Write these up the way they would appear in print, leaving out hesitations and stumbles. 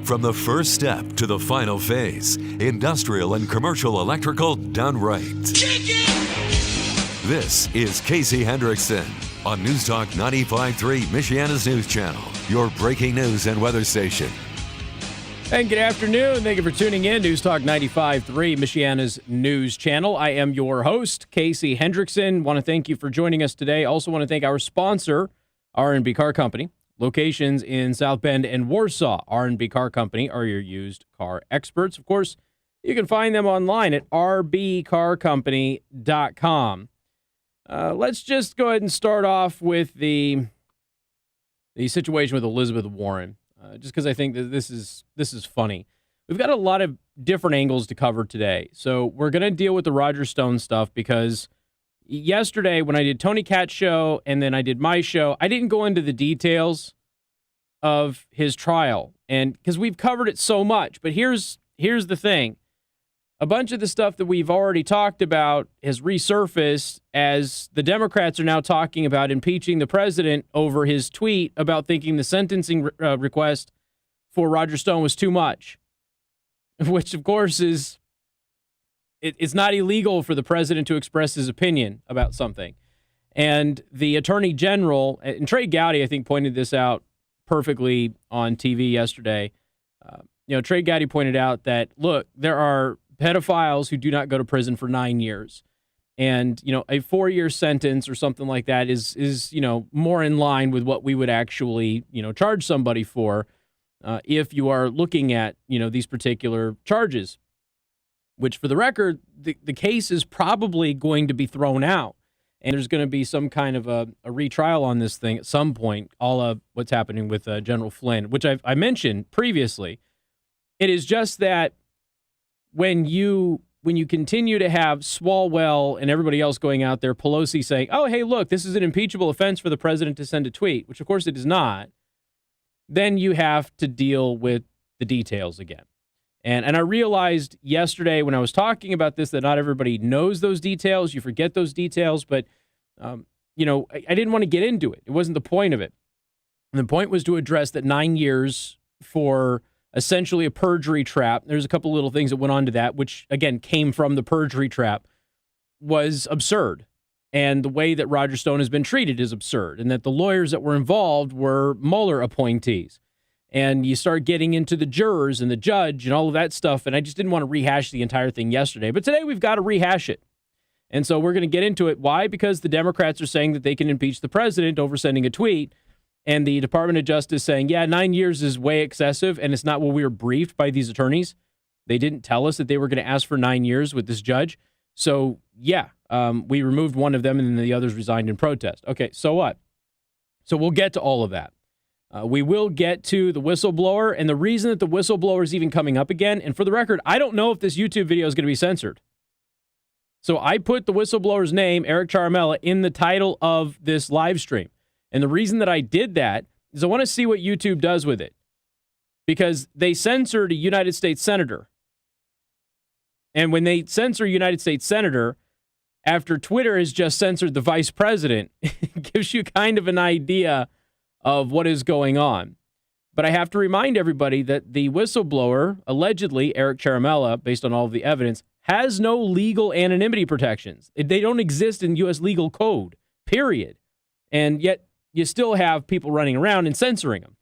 From the first step to the final phase, industrial and commercial electrical done right. This is Casey Hendrickson on News Talk 95.3, Michiana's news channel, your breaking news and weather station. And good afternoon. Thank you for tuning in. News Talk 95.3, Michiana's news channel. I am your host, Casey Hendrickson. Want to thank you for joining us today. Also want to thank our sponsor, R&B Car Company. Locations in South Bend and Warsaw. R&B Car Company are your used car experts. Of course, you can find them online at rbcarcompany.com. Let's just go ahead and start off with the situation with Elizabeth Warren, just because I think that this is funny. We've got a lot of different angles to cover today. So we're going to deal with the Roger Stone stuff because yesterday when I did Tony Katz's show and then I did my show, I didn't go into the details of his trial, and because we've covered it so much. But here's the thing. A bunch of the stuff that we've already talked about has resurfaced as the Democrats are now talking about impeaching the president over his tweet about thinking the sentencing request for Roger Stone was too much, which, of course, is it's not illegal for the president to express his opinion about something. And the attorney general, and Trey Gowdy, I think, pointed this out perfectly on TV yesterday. Trey Gowdy pointed out that, look, there are pedophiles who do not go to prison for 9 years. And, a 4-year sentence or something like that is more in line with what we would actually, charge somebody for if you are looking at, these particular charges. Which, for the record, the case is probably going to be thrown out. And there's going to be some kind of a retrial on this thing at some point, a la what's happening with General Flynn, which I mentioned previously. It is just that when you continue to have Swalwell and everybody else going out there, Pelosi saying, oh, hey, look, this is an impeachable offense for the president to send a tweet, which, of course, it is not, then you have to deal with the details again. And I realized yesterday when I was talking about this that not everybody knows those details. You forget those details, but, I didn't want to get into it. It wasn't the point of it. And the point was to address that 9 years for essentially a perjury trap. There's a couple little things that went on to that, which, again, came from the perjury trap, was absurd. And the way that Roger Stone has been treated is absurd, and that the lawyers that were involved were Mueller appointees. And you start getting into the jurors and the judge and all of that stuff. And I just didn't want to rehash the entire thing yesterday. But today we've got to rehash it. And so we're going to get into it. Why? Because the Democrats are saying that they can impeach the president over sending a tweet. And the Department of Justice saying, 9 years is way excessive. And it's not what we were briefed by these attorneys. They didn't tell us that they were going to ask for 9 years with this judge. So, we removed one of them and then the others resigned in protest. Okay, so what? So we'll get to all of that. We will get to the whistleblower, and the reason that the whistleblower is even coming up again, and for the record, I don't know if this YouTube video is going to be censored. So I put the whistleblower's name, Eric Ciaramella, in the title of this live stream. And the reason that I did that is I want to see what YouTube does with it. Because they censored a United States senator. And when they censor a United States senator, after Twitter has just censored the vice president, it gives you kind of an idea of what is going on. But I have to remind everybody that the whistleblower, allegedly Eric Ciaramella, based on all of the evidence, has no legal anonymity protections. They don't exist in U.S. legal code, period. And yet you still have people running around and censoring them.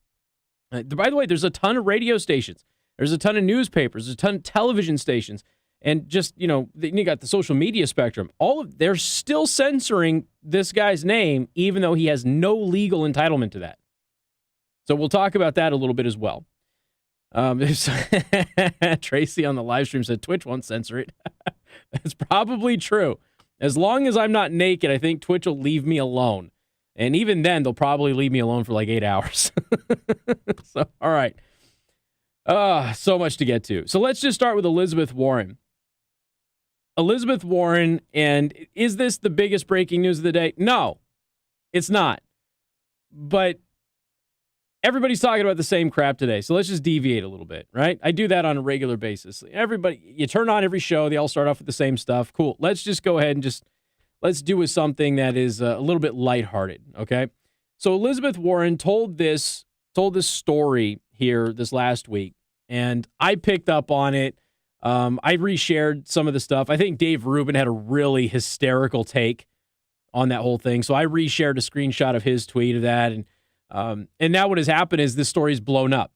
By the way, there's a ton of radio stations. There's a ton of newspapers. There's a ton of television stations. And just, you got the social media spectrum. They're still censoring this guy's name, even though he has no legal entitlement to that. So we'll talk about that a little bit as well. Tracy on the live stream said Twitch won't censor it. It's probably true. As long as I'm not naked, I think Twitch will leave me alone. And even then, they'll probably leave me alone for like 8 hours. So, all right. So much to get to. So let's just start with Elizabeth Warren. Elizabeth Warren, and is this the biggest breaking news of the day? No, it's not. But everybody's talking about the same crap today, so let's just deviate a little bit, right? I do that on a regular basis. You turn on every show, they all start off with the same stuff. Cool. Let's just go ahead and let's do with something that is a little bit lighthearted, okay? So Elizabeth Warren told this story here this last week, and I picked up on it. I reshared some of the stuff. I think Dave Rubin had a really hysterical take on that whole thing, so I reshared a screenshot of his tweet of that, and now what has happened is this story's blown up.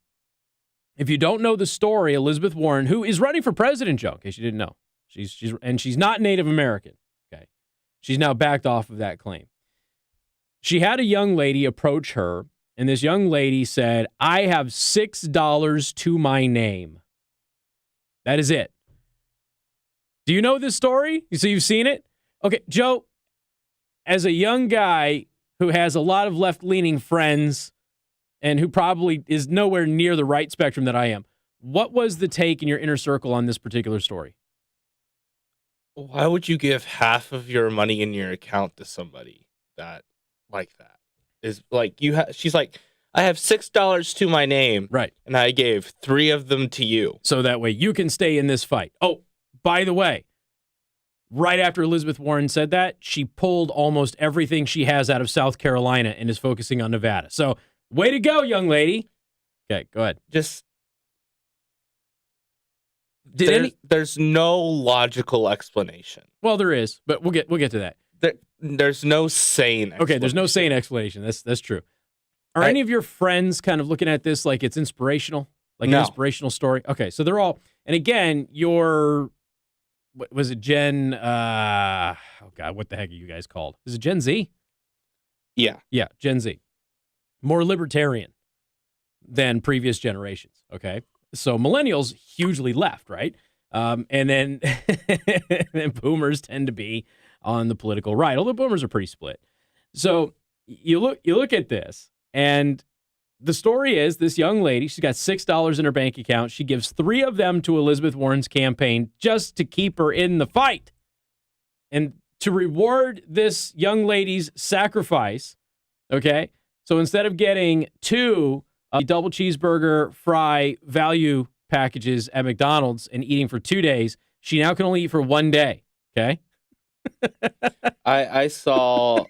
If you don't know the story, Elizabeth Warren, who is running for president, Joe, in case you didn't know, she's not Native American. Okay, she's now backed off of that claim. She had a young lady approach her, and this young lady said, "I have $6 to my name." That is it. Do you know this story? So you've seen it? Okay, Joe, as a young guy who has a lot of left-leaning friends and who probably is nowhere near the right spectrum that I am, what was the take in your inner circle on this particular story? Why would you give half of your money in your account to somebody that like that? Is like she's like, I have $6 to my name, right? And I gave 3 of them to you, so that way you can stay in this fight. Oh, by the way, right after Elizabeth Warren said that, she pulled almost everything she has out of South Carolina and is focusing on Nevada. So, way to go, young lady. Okay, go ahead. There's no logical explanation. Well, there is, but we'll get to that. There's no sane explanation. Okay, there's no sane explanation. That's true. Are any of your friends kind of looking at this like it's inspirational? Like an inspirational story? Okay, so they're all, and again, was it Gen, oh God, what the heck are you guys called? Is it Gen Z? Yeah. Yeah, Gen Z. More libertarian than previous generations, okay? So millennials, hugely left, right? And then, then boomers tend to be on the political right, although boomers are pretty split. So you look at this, and the story is this young lady, she's got $6 in her bank account. She gives 3 of them to Elizabeth Warren's campaign just to keep her in the fight. And to reward this young lady's sacrifice, okay, so instead of getting 2 double cheeseburger fry value packages at McDonald's and eating for 2 days, she now can only eat for 1 day, okay? I saw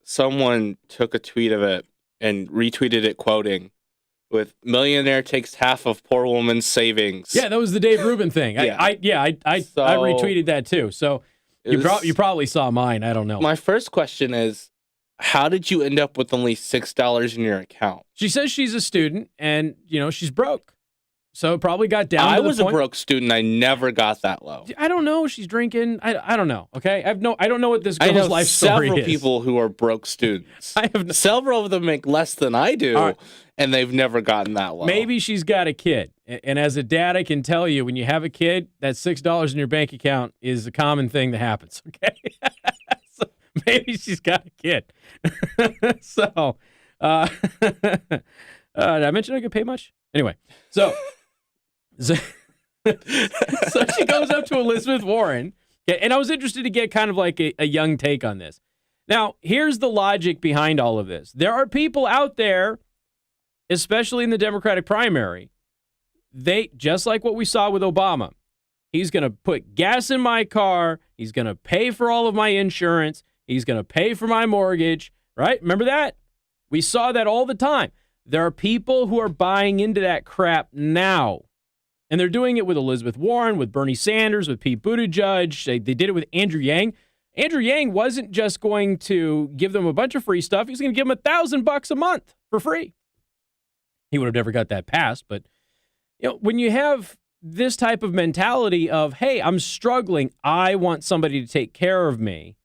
someone took a tweet of it and retweeted it quoting, with millionaire takes half of poor woman's savings. Yeah, that was the Dave Rubin thing. Yeah. I retweeted that too. So you probably saw mine. I don't know. My first question is, how did you end up with only $6 in your account? She says she's a student and, she's broke. So it probably got down to the point. I was a broke student. I never got that low. I don't know. She's drinking. I don't know. Okay. I don't know what this girl's life story is. Several people who are broke students. Several of them make less than I do, and they've never gotten that low. Maybe she's got a kid. And as a dad, I can tell you, when you have a kid, that $6 in your bank account is a common thing that happens. Okay. So maybe she's got a kid. So, did I mention I could pay much? Anyway, so she goes up to Elizabeth Warren, and I was interested to get kind of like a young take on this. Now, here's the logic behind all of this. There are people out there, especially in the Democratic primary, they, just like what we saw with Obama, He's going to put gas in my car. He's going to pay for all of my insurance. He's going to pay for my mortgage, right? Remember that? We saw that all the time. There are people who are buying into that crap now. And they're doing it with Elizabeth Warren, with Bernie Sanders, with Pete Buttigieg. They did it with Andrew Yang. Andrew Yang wasn't just going to give them a bunch of free stuff. He's going to give them $1,000 a month for free. He would have never got that passed. But when you have this type of mentality of, hey, I'm struggling, I want somebody to take care of me,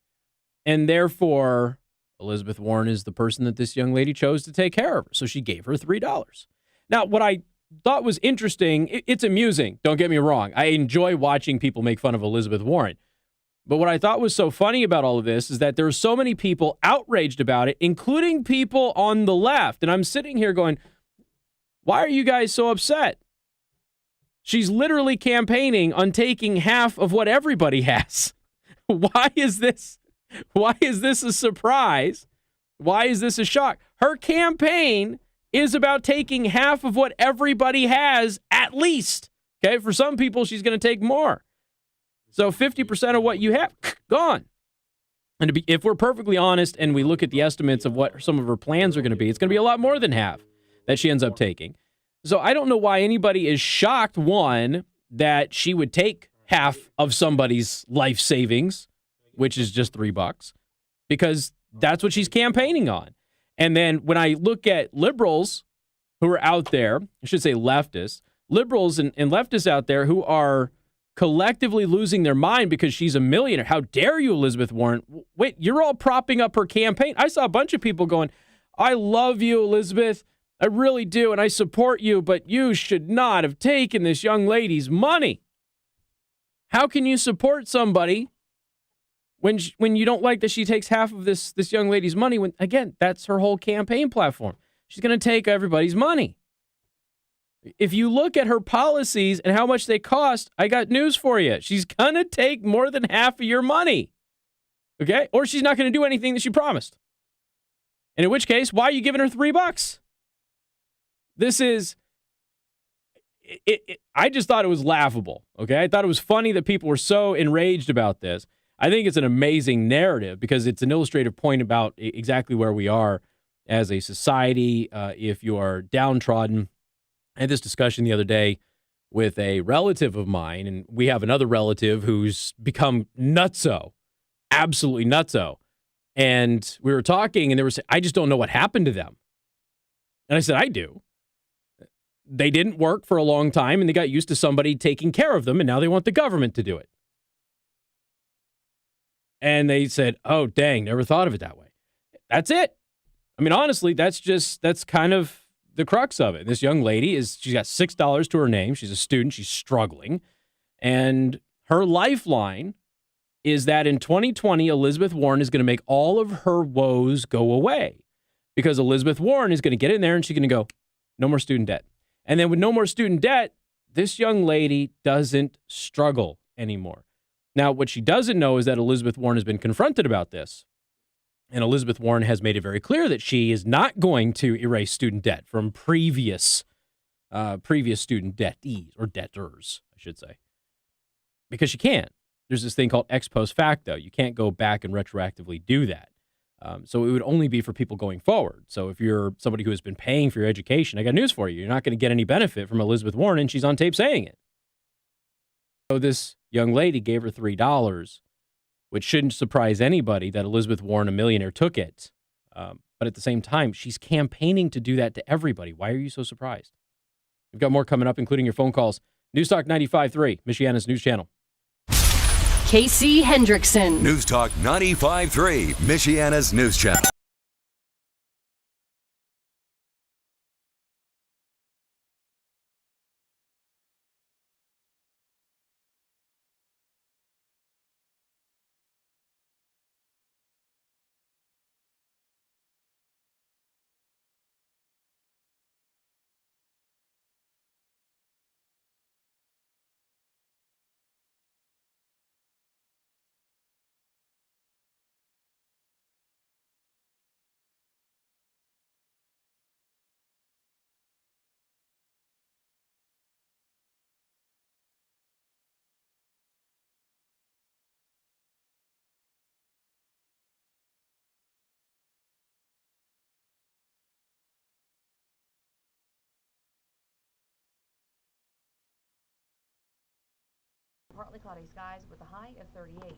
and therefore Elizabeth Warren is the person that this young lady chose to take care of her. So she gave her $3. Now, what I thought was interesting, it's amusing, don't get me wrong. I enjoy watching people make fun of Elizabeth Warren. But what I thought was so funny about all of this is that there are so many people outraged about it, including people on the left. And I'm sitting here going, why are you guys so upset? She's literally campaigning on taking half of what everybody has. Why is this a surprise? Why is this a shock? Her campaign is about taking half of what everybody has, at least. Okay, for some people, she's going to take more. So 50% of what you have, gone. And if we're perfectly honest and we look at the estimates of what some of her plans are going to be, it's going to be a lot more than half that she ends up taking. So I don't know why anybody is shocked, one, that she would take half of somebody's life savings, which is just $3, because that's what she's campaigning on. And then when I look at liberals who are out there, I should say leftists, liberals and leftists out there who are collectively losing their mind because she's a millionaire. How dare you, Elizabeth Warren? Wait, you're all propping up her campaign. I saw a bunch of people going, I love you, Elizabeth. I really do, and I support you, but you should not have taken this young lady's money. How can you support somebody when you don't like that she takes half of this young lady's money, when, again, that's her whole campaign platform? She's going to take everybody's money. If you look at her policies and how much they cost, I got news for you. She's going to take more than half of your money. Okay? Or she's not going to do anything that she promised. And in which case, why are you giving her $3? This is... I just thought it was laughable. Okay? I thought it was funny that people were so enraged about this. I think it's an amazing narrative because it's an illustrative point about exactly where we are as a society. If you are downtrodden, I had this discussion the other day with a relative of mine, and we have another relative who's become nutso, absolutely nutso. And we were talking, and they were saying, I just don't know what happened to them. And I said, I do. They didn't work for a long time, and they got used to somebody taking care of them, and now they want the government to do it. And they said, oh, dang, never thought of it that way. That's it. I mean, honestly, that's kind of the crux of it. This young lady she's got $6 to her name. She's a student. She's struggling. And her lifeline is that in 2020, Elizabeth Warren is going to make all of her woes go away, because Elizabeth Warren is going to get in there and she's going to go, no more student debt. And then with no more student debt, this young lady doesn't struggle anymore. Now, what she doesn't know is that Elizabeth Warren has been confronted about this. And Elizabeth Warren has made it very clear that she is not going to erase student debt from previous student debtees, or debtors, I should say, because she can't. There's this thing called ex post facto. You can't go back and retroactively do that. So it would only be for people going forward. So if you're somebody who has been paying for your education, I got news for you. You're not going to get any benefit from Elizabeth Warren, and she's on tape saying it. So this young lady gave her $3, which shouldn't surprise anybody that Elizabeth Warren, a millionaire, took it. But at the same time, she's campaigning to do that to everybody. Why are you so surprised? We've got more coming up, including your phone calls. News Talk 95.3, Michiana's news channel. Casey Hendrickson. News Talk 95.3, Michiana's news channel. partly cloudy skies with a high of 38.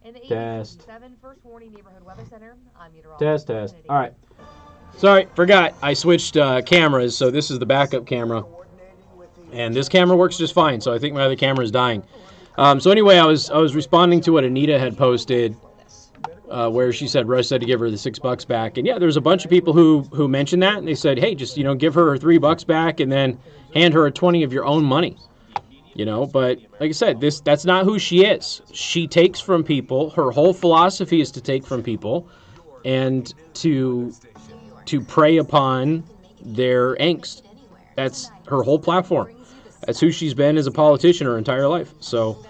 In the Test. 87 First Warning Neighborhood Weather Center, I'm meteorologist. Test. All right. Sorry, forgot. I switched cameras, so this is the backup camera. And this camera works just fine, so I think my other camera is dying. So anyway, I was responding to what Anita had posted, where she said Rush said to give her the $6 back. And yeah, there's a bunch of people who mentioned that, and they said, hey, just give her $3 back and then hand her a 20 of your own money. But like I said, that's not who she is. She takes from people. Her whole philosophy is to take from people and to prey upon their angst. That's her whole platform. That's who she's been as a politician her entire life. So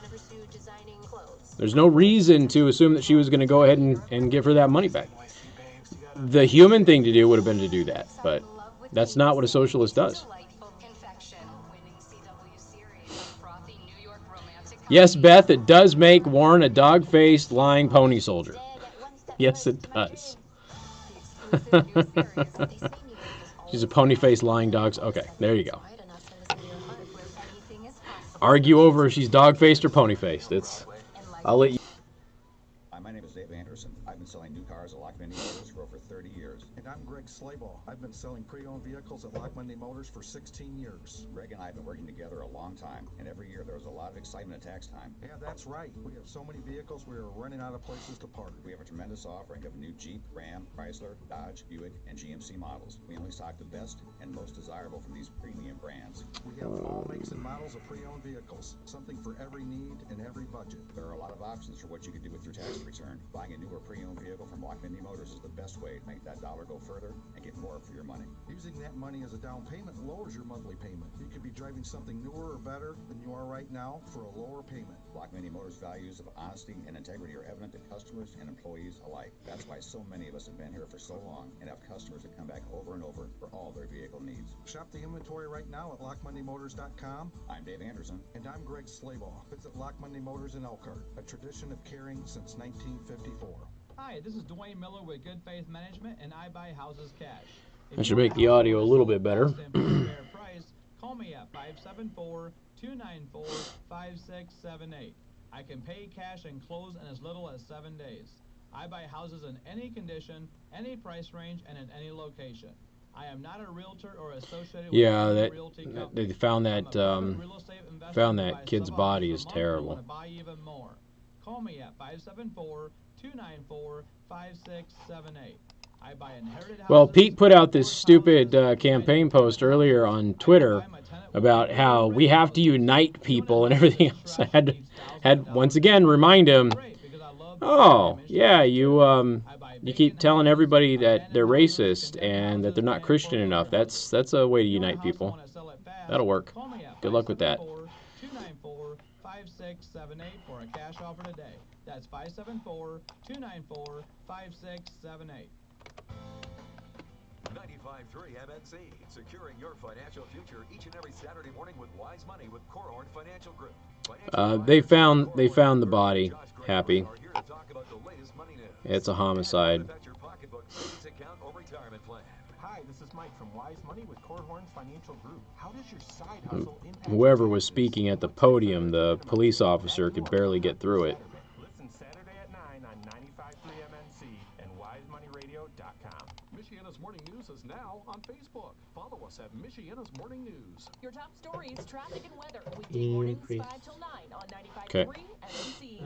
there's no reason to assume that she was going to go ahead and give her that money back. The human thing to do would have been to do that, but that's not what a socialist does. Yes, Beth, it does make Warren a dog-faced, lying pony soldier. Yes, it does. She's a pony-faced, lying dog. Okay, there you go. Argue over if she's dog-faced or pony-faced. I'll let you. Hi, my name is Dave Anderson. I've been selling new cars at Lock Monday Motors for over 30 years. And I'm Greg Slayball. I've been selling pre-owned vehicles at Lock Monday Motors for 16 years. Greg and I have been working together a long time, and every year there was a lot of excitement at tax time. Yeah, that's right. We have so many vehicles, we are running out of places to park. We have a tremendous offering of new Jeep, Ram, Chrysler, Dodge, Buick, and GMC models. We only stock the best and most desirable from these premium brands. We have all makes and models of pre-owned vehicles, something for every need and every budget. There are a lot of options for what you can do with your tax return. Buying a newer pre-owned vehicle from Lock Monday Motors is the best way to make that dollar go further and get more for your money. Using that money as a down payment lowers your monthly payment. You could be driving something newer or better than you are right now for a lower payment. Lock Monday Motors' values of honesty and integrity are evident to customers and employees alike. That's why so many of us have been here for so long and have customers that come back over and over for all their vehicle needs. Shop the inventory right now at LockMondayMotors.com. I'm Dave Anderson. And I'm Greg Slayball. Visit Lock Monday Motors in Elkhart, a tradition of caring since 1954. Hi, this is Dwayne Miller with Good Faith Management, and I buy houses cash. I should make the audio a little bit better. Call me at 574-294-5678. I can pay cash and close in as little as 7 days. I buy houses in any condition, any price range, and in any location. I am not a realtor or associated with a realty company. They found that kid's body is terrible. Buy even more. Call me at 574-294-5678. I buy inherited houses. Well, Pete put out this stupid campaign post earlier on Twitter about how we have to unite people and everything else. I had once again remind him, oh, yeah, you keep telling everybody that they're racist and that they're not Christian enough. That's a way to unite people. That'll work. Good luck with that. 294-5678 for a cash offer today. That's 574-294-5678. 95.3 MNC, securing your financial future each and every Saturday morning with Wise Money with Corhorn Financial Group. They found the body. Happy. It's a homicide. Hi, this is Mike from Wise Money with Corhorn Financial Group. How does your side hustle impact? Whoever was speaking at the podium, the police officer could barely get through it. Listen Saturday at 9 on 95.3 MNC and wisemoneyradio.com. Michiana's Morning News is now on Facebook. Follow us at Michiana's Morning News. Your top stories, traffic and weather. Weekday mornings 5 till 9 on 95.3 MNC.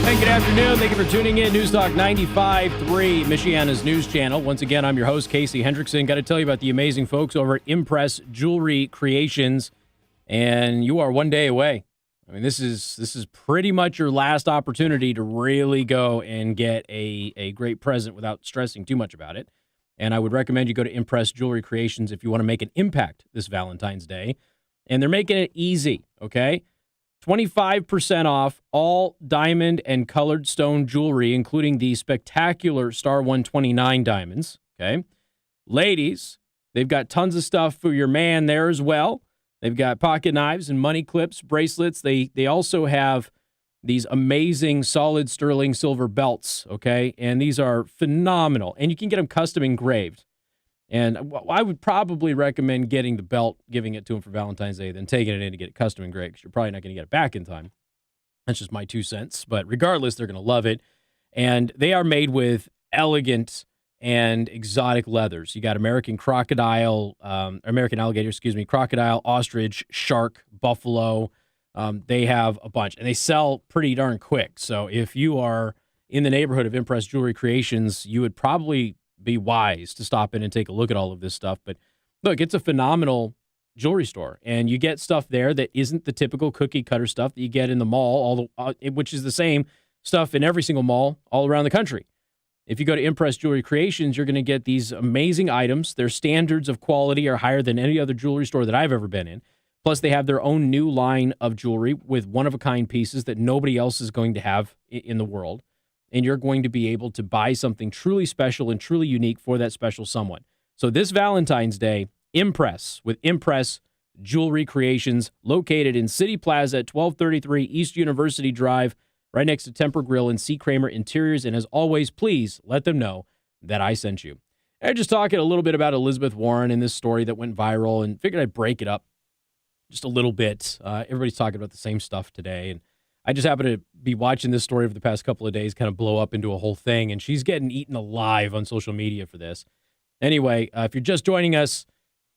Hey, good afternoon. Thank you for tuning in. News Talk 95.3, Michiana's news channel. Once again, I'm your host, Casey Hendrickson. Got to tell you about the amazing folks over at Impress Jewelry Creations, and you are one day away. I mean, this is pretty much your last opportunity to really go and get a great present without stressing too much about it. And I would recommend you go to Impress Jewelry Creations if you want to make an impact this Valentine's Day. And they're making it easy, okay? 25% off all diamond and colored stone jewelry, including the spectacular Star 129 diamonds, okay? Ladies, They've got tons of stuff for your man there as well. They've got pocket knives and money clips, bracelets. They also have these amazing solid sterling silver belts, okay? And these are phenomenal. And you can get them custom engraved. And I would probably recommend getting the belt, giving it to him for Valentine's Day, then taking it in to get it custom engraved, because you're probably not going to get it back in time. That's just my 2 cents. But regardless, they're going to love it. And they are made with elegant and exotic leathers. You got American alligator, crocodile, ostrich, shark, buffalo. They have a bunch, and they sell pretty darn quick. So if you are in the neighborhood of Impress Jewelry Creations, you would probably be wise to stop in and take a look at all of this stuff. But look, it's a phenomenal jewelry store, and you get stuff there that isn't the typical cookie cutter stuff that you get in the mall, which is the same stuff in every single mall all around the country. If you go to Impress Jewelry Creations, you're going to get these amazing items. Their standards of quality are higher than any other jewelry store that I've ever been in. Plus, they have their own new line of jewelry with one-of-a-kind pieces that nobody else is going to have in the world. And you're going to be able to buy something truly special and truly unique for that special someone. So this Valentine's Day, Impress with Impress Jewelry Creations, located in City Plaza at 1233 East University Drive, right next to Temper Grill and C. Kramer Interiors. And as always, please let them know that I sent you. I'm just talking a little bit about Elizabeth Warren and this story that went viral, and figured I'd break it up just a little bit. Everybody's talking about the same stuff today, and I just happen to be watching this story over the past couple of days kind of blow up into a whole thing, and she's getting eaten alive on social media for this. Anyway, if you're just joining us,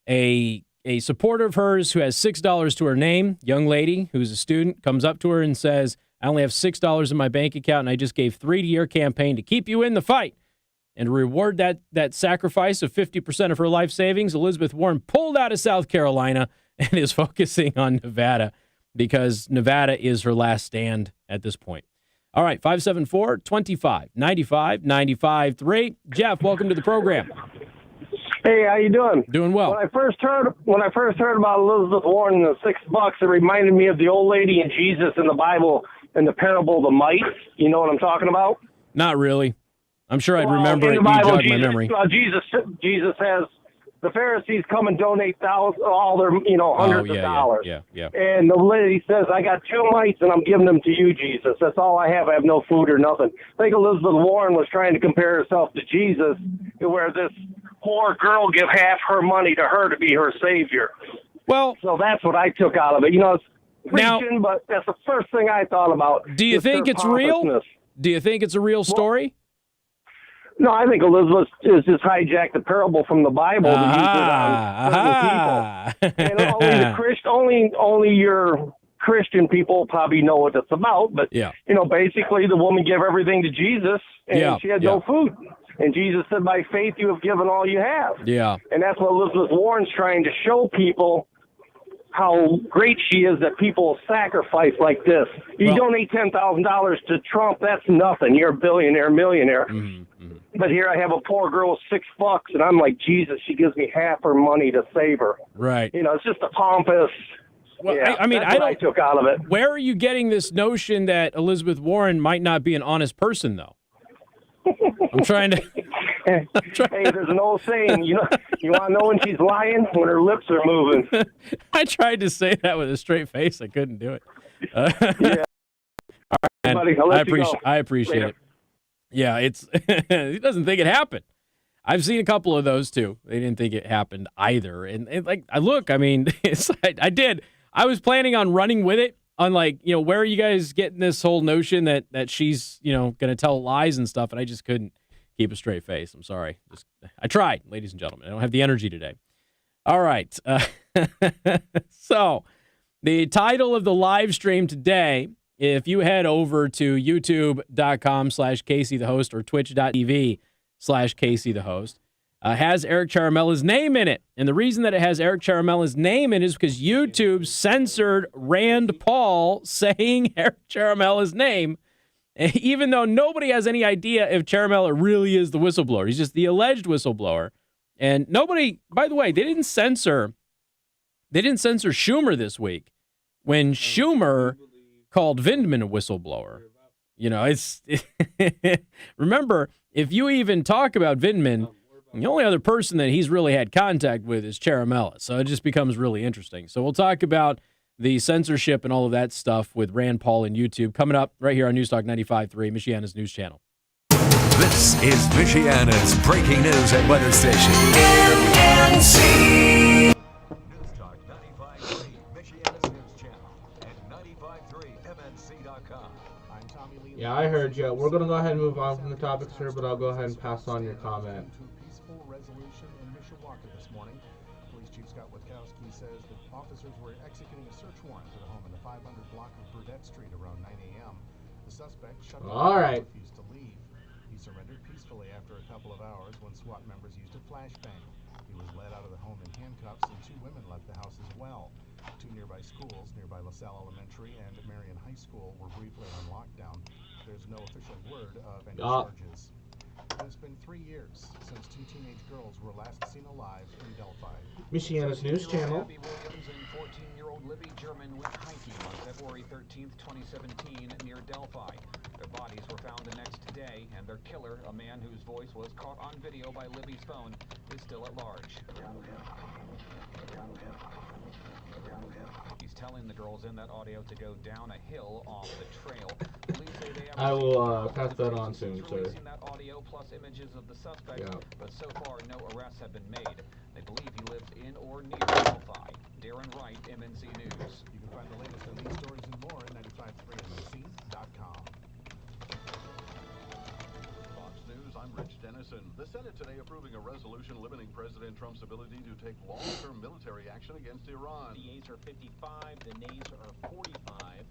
a supporter of hers who has $6 to her name, young lady who's a student, comes up to her and says, I only have $6 in my bank account, and I just gave $3 to your campaign to keep you in the fight. And to reward that sacrifice of 50% of her life savings, Elizabeth Warren pulled out of South Carolina and is focusing on Nevada, because Nevada is her last stand at this point. All right, 574-25-95-95-3. Jeff, welcome to the program. Hey, how you doing? Doing well. When I first heard about Elizabeth Warren and the $6, it reminded me of the old lady and Jesus in the Bible in the parable of the mice. You know what I'm talking about? Not really. I'm sure I'd remember it. You jogged my memory. Jesus has the Pharisees come and donate all their hundreds of dollars. Yeah. And the lady says, I got 2 mites and I'm giving them to you, Jesus. That's all I have. I have no food or nothing. I think Elizabeth Warren was trying to compare herself to Jesus, where this poor girl give half her money to her to be her savior. Well, so that's what I took out of it. It's preaching, but that's the first thing I thought about. Do you think it's real? Do you think it's a real story? No, I think Elizabeth has just hijacked the parable from the Bible to use it on certain people. And only your Christian people probably know what it's about. But basically, the woman gave everything to Jesus, and she had no food. And Jesus said, "By faith, you have given all you have." Yeah, and that's what Elizabeth Warren's trying to show people, how great she is, that people sacrifice like this. You donate $10,000 to Trump, that's nothing. You're a billionaire, millionaire. Mm-hmm. But here I have a poor girl with $6, and I'm like, Jesus, she gives me half her money to save her. Right. It's just a pompous. Well, that's what I took out of it. Where are you getting this notion that Elizabeth Warren might not be an honest person, though? I'm trying to. Hey, there's an old saying, you want to know when she's lying? When her lips are moving. I tried to say that with a straight face. I couldn't do it. Yeah. All right, buddy, I appreciate it. Yeah, he doesn't think it happened. I've seen a couple of those too. They didn't think it happened either. And I did. I was planning on running with it. On where are you guys getting this whole notion that she's, going to tell lies and stuff? And I just couldn't keep a straight face. I'm sorry. I tried, ladies and gentlemen. I don't have the energy today. All right. So the title of the live stream today, if you head over to youtube.com/CaseyTheHost or twitch.tv/CaseyTheHost, has Eric Ciaramella's name in it. And the reason that it has Eric Ciaramella's name in it is because YouTube censored Rand Paul saying Eric Ciaramella's name, even though nobody has any idea if Ciaramella really is the whistleblower. He's just the alleged whistleblower. And nobody, by the way, they didn't censor Schumer this week when Schumer called Vindman a whistleblower. Remember, if you even talk about Vindman, And the only other person that he's really had contact with is Ciaramella. So it just becomes really interesting. So we'll talk about the censorship and all of that stuff with Rand Paul and YouTube coming up right here on Newstalk 95.3, Michiana's news channel. This is Michiana's breaking news and weather station. MNC. Newstalk 95.3, Michiana's news channel, and 95.3mnc.com. I'm Tommy Lee. Yeah, I heard you. We're going to go ahead and move on from the topics here, but I'll go ahead and pass on your comment. Peaceful resolution in Mishawaka this morning. Police Chief Scott Witkowski says that officers were executing a search warrant for the home in the 500 block of Burdett Street around 9 a.m. The suspect shut down and refused to leave. He surrendered peacefully after a couple of hours when SWAT members used a flashbang. He was led out of the home in handcuffs, and 2 women left the house as well. 2 nearby schools, nearby LaSalle Elementary and Marion High School, were briefly on lockdown. There's no official word of any charges. It's been 3 years since 2 teenage girls were last seen alive in Delphi. Michiana's news channel. Abby Williams and 14-year-old Libby German went hiking on February 13th, 2017 near Delphi. Their bodies were found the next day, and their killer, a man whose voice was caught on video by Libby's phone, is still at large. He's telling the girls in that audio to go down a hill off the trail. Police say they have I will pass that on soon, sir. releasing that audio plus images of the suspect, but so far no arrests have been made. They believe he lives in or near Delphi. Darren Wright, MNC News. You can find the latest on these stories and more at 953mnc.com. Fox News, I'm Rich Dennison. The Senate today approving a resolution limiting President Trump's ability to take long-term military action against Iran. The yeas are 55, the nays are 45.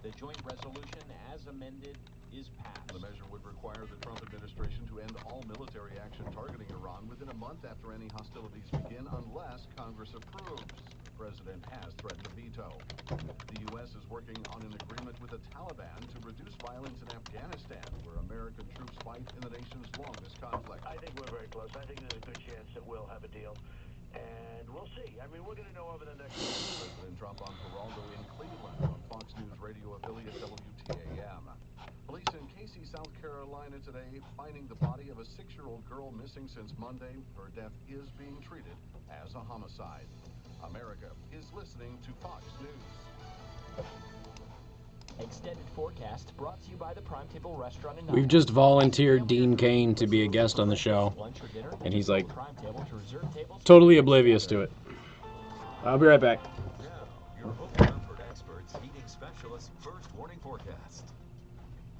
The joint resolution, as amended, is passed. The measure would require the Trump administration to end all military action targeting Iran within a month after any hostilities begin, unless Congress approves. The president has threatened a veto. The U.S. is working on an agreement with the Taliban to reduce violence in Afghanistan, where American troops fight in the nation's longest conflict. I think we're very close. I think there's a good chance that we'll have a deal. And we'll see. I mean, we're going to know over the next... President Trump on Geraldo in Cleveland on Fox News radio affiliate WTAM. Police in Casey, South Carolina today finding the body of a 6-year-old girl missing since Monday. Her death is being treated as a homicide. America is listening to Fox News. Extended forecast brought to you by the Prime Table Restaurant in We've just volunteered Dean Cain to be a guest on the show, and he's like totally oblivious to it. I'll be right back. Your Oakland Comfort experts heating specialists first warning forecast.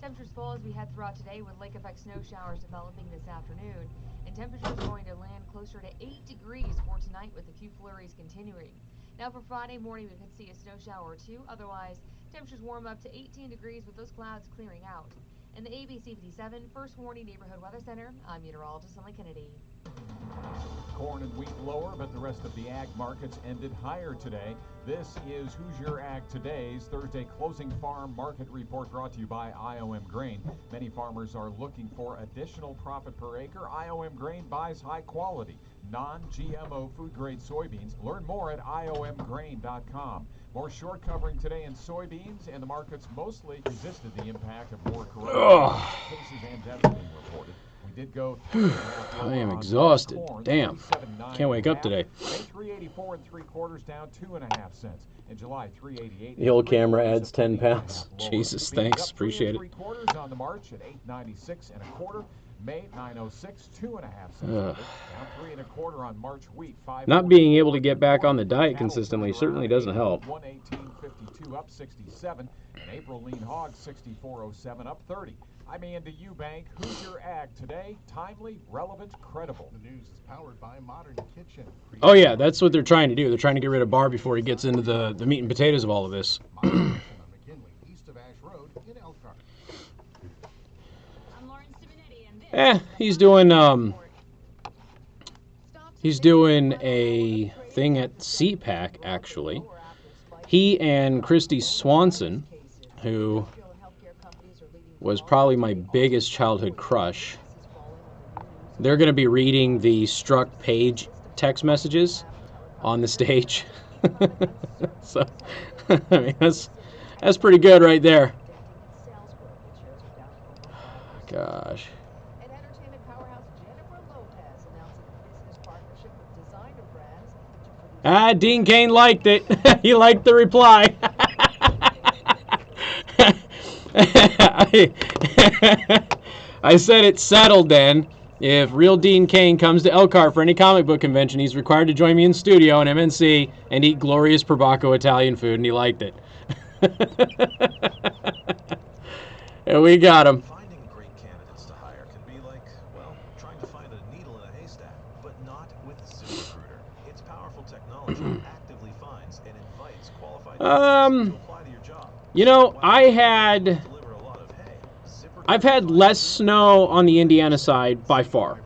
Temperatures fall as we head throughout today with lake effect snow showers developing this afternoon. And temperatures going to land closer to 8 degrees for tonight with a few flurries continuing. Now for Friday morning, we could see a snow shower or 2. Otherwise, temperatures warm up to 18 degrees with those clouds clearing out. In the ABC 57 First Warning Neighborhood Weather Center, I'm meteorologist Emily Kennedy. Corn and wheat lower, but the rest of the ag markets ended higher today. This is Who's Your Ag Today's Thursday closing farm market report brought to you by IOM Grain. Many farmers are looking for additional profit per acre. IOM Grain buys high quality, non-GMO food grade soybeans. Learn more at iomgrain.com. More short covering today in soybeans, and the markets mostly resisted the impact of more coronavirus cases and deaths being reported. We did go I am exhausted. Damn. Can't wake up today. $3.84 3/4 down 2.5 cents. In July, $3.88. The old camera adds 10 pounds. Jesus, thanks. Appreciate it. 3/4 on the March at $8.96 1/4. May 906, 2.5 cents. Down 3 1/4 on March wheat. Not being able to get back on the diet consistently certainly doesn't help. 118.52 up 67. And April lean hog 64.07 up 30. I'm Andy Eubank. Who's Your Ag Today? Timely, relevant, credible. The news is powered by Modern Kitchen. Oh yeah, that's what they're trying to do. They're trying to get rid of Barr before he gets into the meat and potatoes of all of this. East of Ash Road in Elkhart. He's doing a thing at CPAC, actually. He and Christy Swanson, who was probably my biggest childhood crush, they're going to be reading the struck page text messages on the stage. So, I mean, that's pretty good right there. Dean Cain liked it. He liked the reply. I said it's settled then. If real Dean Cain comes to Elkhart for any comic book convention, he's required to join me in studio and MNC and eat glorious Perbacco Italian food, and he liked it. And we got him. Finding great candidates to hire can be like, well, trying to find a needle in a haystack, but not with ZipRecruiter. Its powerful technology actively finds and invites qualified candidates to apply to your job. You know, I've had less snow on the Indiana side by far.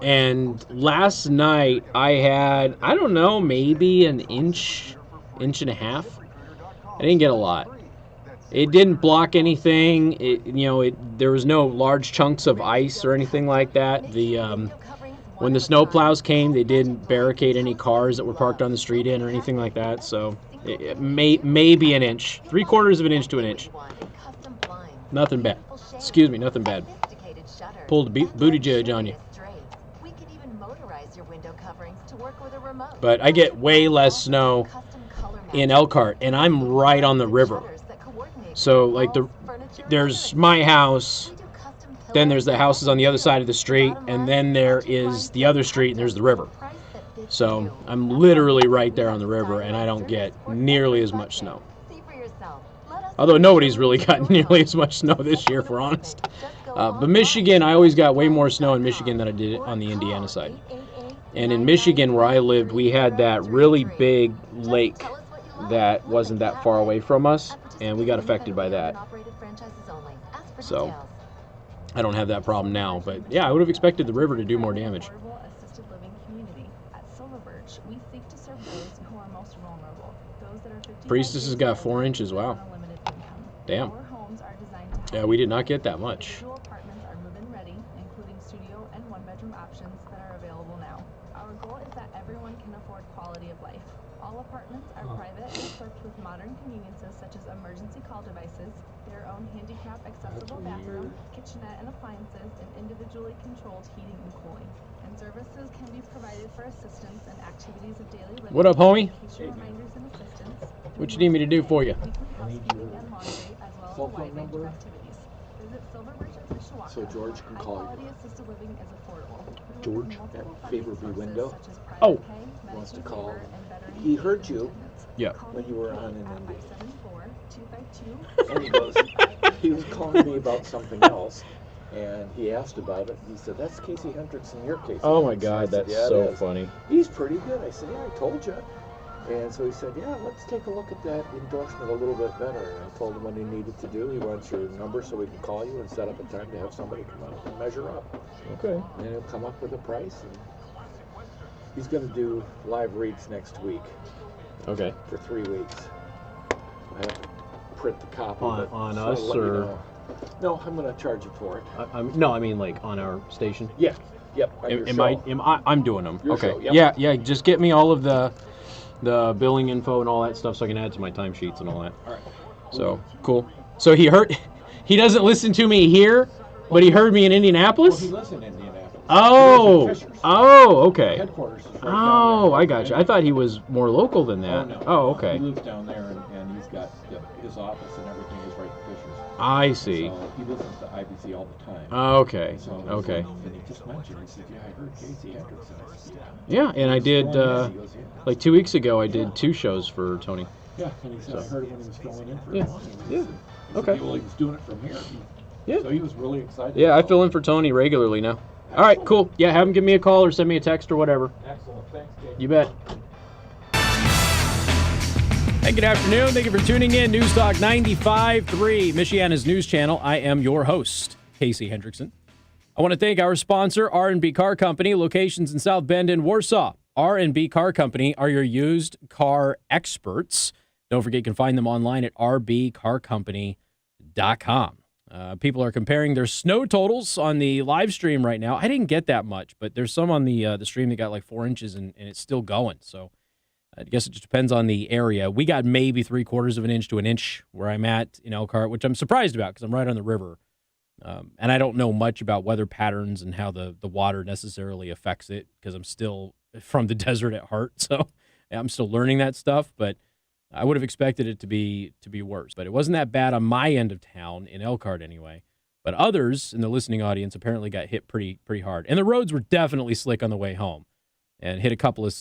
And last night I had, I don't know, maybe an inch and a half. I didn't get a lot. It didn't block anything. There was no large chunks of ice or anything like that. When the snow plows came, they didn't barricade any cars that were parked on the street in or anything like that. So it maybe an inch, 3/4 of an inch to an inch. Nothing bad. Excuse me, nothing bad. Pulled a booty judge on you. But I get way less snow in Elkhart, and I'm right on the river. So, like, there's my house, then there's the houses on the other side of the street, and then there is the other street, and there's the river. So, I'm literally right there on the river, and I don't get nearly as much snow. Although nobody's really gotten nearly as much snow this year, if we're honest. But Michigan, I always got way more snow in Michigan than I did on the Indiana side. And in Michigan, where I lived, we had that really big lake that wasn't that far away from us, and we got affected by that. So I don't have that problem now, but yeah, I would have expected the river to do more damage. Priestess has got 4 inches. Wow. Damn. Yeah, we did not get that much. Apartments are move-in ready, including studio and one-bedroom options that are available now. Our goal is that everyone can afford quality of life. All apartments are private and equipped with modern conveniences such as emergency call devices, their own handicap accessible bathroom, kitchenette and appliances, and individually controlled heating and cooling. And services can be provided for assistance and activities of daily living. What up, homie? Reminders and assistance. What you need me to do for you? Phone number, so George can call you. George at Favorby Window. Oh. Wants to call. He heard you. Yeah. When you were on in Indy. And he goes, he was calling me about something else, and he asked about it. He said, "That's Casey Hendrickson, your Casey." Oh my God, that's so funny. He's pretty good. I said, "Yeah, I told you." And so he said, "Yeah, let's take a look at that endorsement a little bit better." And I told him what he needed to do. He wants your number so we can call you and set up a time to have somebody come out and measure up. Okay. And he'll come up with a price. And he's going to do live reads next week. Okay. For 3 weeks. I have to print the copy. On so us or? You know. No, I'm going to charge you for it. No, I mean like on our station. Yeah. Yep. I'm doing them. Your okay. Show, yep. Yeah. Just get me all of the billing info and all that stuff so I can add to my timesheets and all that. All right. So cool. So he doesn't listen to me here, but he heard me in Indianapolis? Well, he lives in Indianapolis. Okay. Headquarters is right Oh, down there. I got you. I thought he was more local than that. No. Oh, okay. He lives down there, and he's got his office and everything is right in Fishers. I see. So he listens to IBC all the time. Okay. So Okay. And he just mentioned, he said, "Yeah, I heard Casey Hendrickson." I said, Yeah, and I did, He goes, "Yeah." like 2 weeks ago, I did 2 shows for Tony. Yeah, and he said, "I heard it when he was filling in for Yeah. Tony." Yeah. He said, Okay. Well, he was doing it from here. Yeah. So he was really excited. Yeah, I fill in for Tony regularly now. All right, cool. Yeah, have him give me a call or send me a text or whatever. Excellent. Thanks, Casey. You bet. Hey, good afternoon. Thank you for tuning in. News Talk 95.3, Michiana's news channel. I am your host, Casey Hendrickson. I want to thank our sponsor, R&B Car Company, locations in South Bend and Warsaw. R&B Car Company are your used car experts. Don't forget, you can find them online at rbcarcompany.com. People are comparing their snow totals on the live stream right now. I didn't get that much, but there's some on the stream that got like 4 inches, and it's still going. So I guess it just depends on the area. We got maybe 3/4 of an inch to an inch where I'm at in Elkhart, which I'm surprised about because I'm right on the river. And I don't know much about weather patterns and how the water necessarily affects it because I'm still from the desert at heart, so I'm still learning that stuff, but I would have expected it to be worse. But it wasn't that bad on my end of town, in Elkhart anyway. But others in the listening audience apparently got hit pretty hard. And the roads were definitely slick on the way home, and hit a couple of,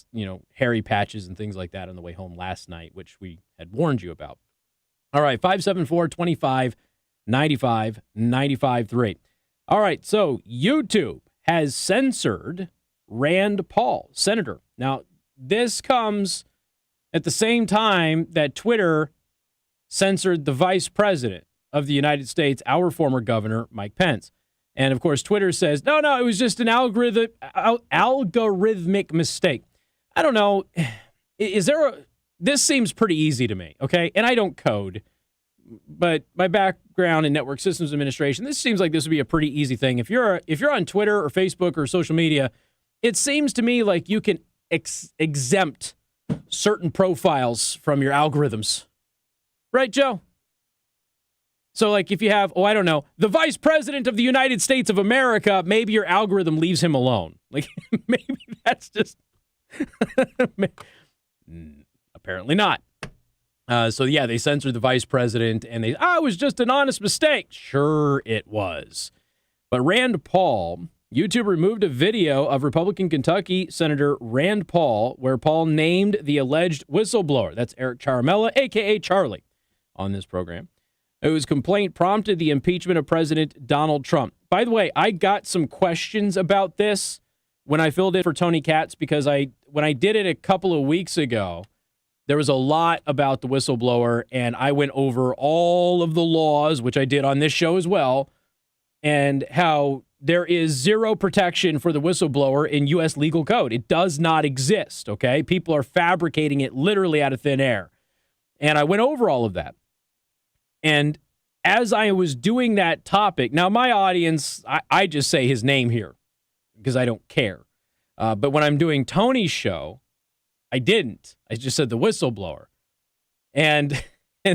hairy patches and things like that on the way home last night, which we had warned you about. All right, 574-25-95-95-3. All right, so YouTube has censored Rand Paul, senator. Now, this comes at the same time that Twitter censored the vice president of the United States, our former governor, Mike Pence. And, of course, Twitter says, no, it was just an algorithmic mistake. I don't know. This seems pretty easy to me, okay? And I don't code, but my background in network systems administration, this seems like this would be a pretty easy thing. If you're on Twitter or Facebook or social media, it seems to me like you can exempt certain profiles from your algorithms. Right, Joe? So, like, if you have, the vice president of the United States of America, maybe your algorithm leaves him alone. Like, maybe that's just... Apparently not. They censored the vice president, and it was just an honest mistake. Sure it was. But Rand Paul, YouTube removed a video of Republican Kentucky Senator Rand Paul, where Paul named the alleged whistleblower, that's Eric Ciaramella, a.k.a. Charlie, on this program, whose complaint prompted the impeachment of President Donald Trump. By the way, I got some questions about this when I filled in for Tony Katz, because when I did it a couple of weeks ago, there was a lot about the whistleblower, and I went over all of the laws, which I did on this show as well, and how there is zero protection for the whistleblower in U.S. legal code. It does not exist, okay? People are fabricating it literally out of thin air. And I went over all of that. And as I was doing that topic, now my audience, I just say his name here because I don't care. But when I'm doing Tony's show, I didn't. I just said the whistleblower. And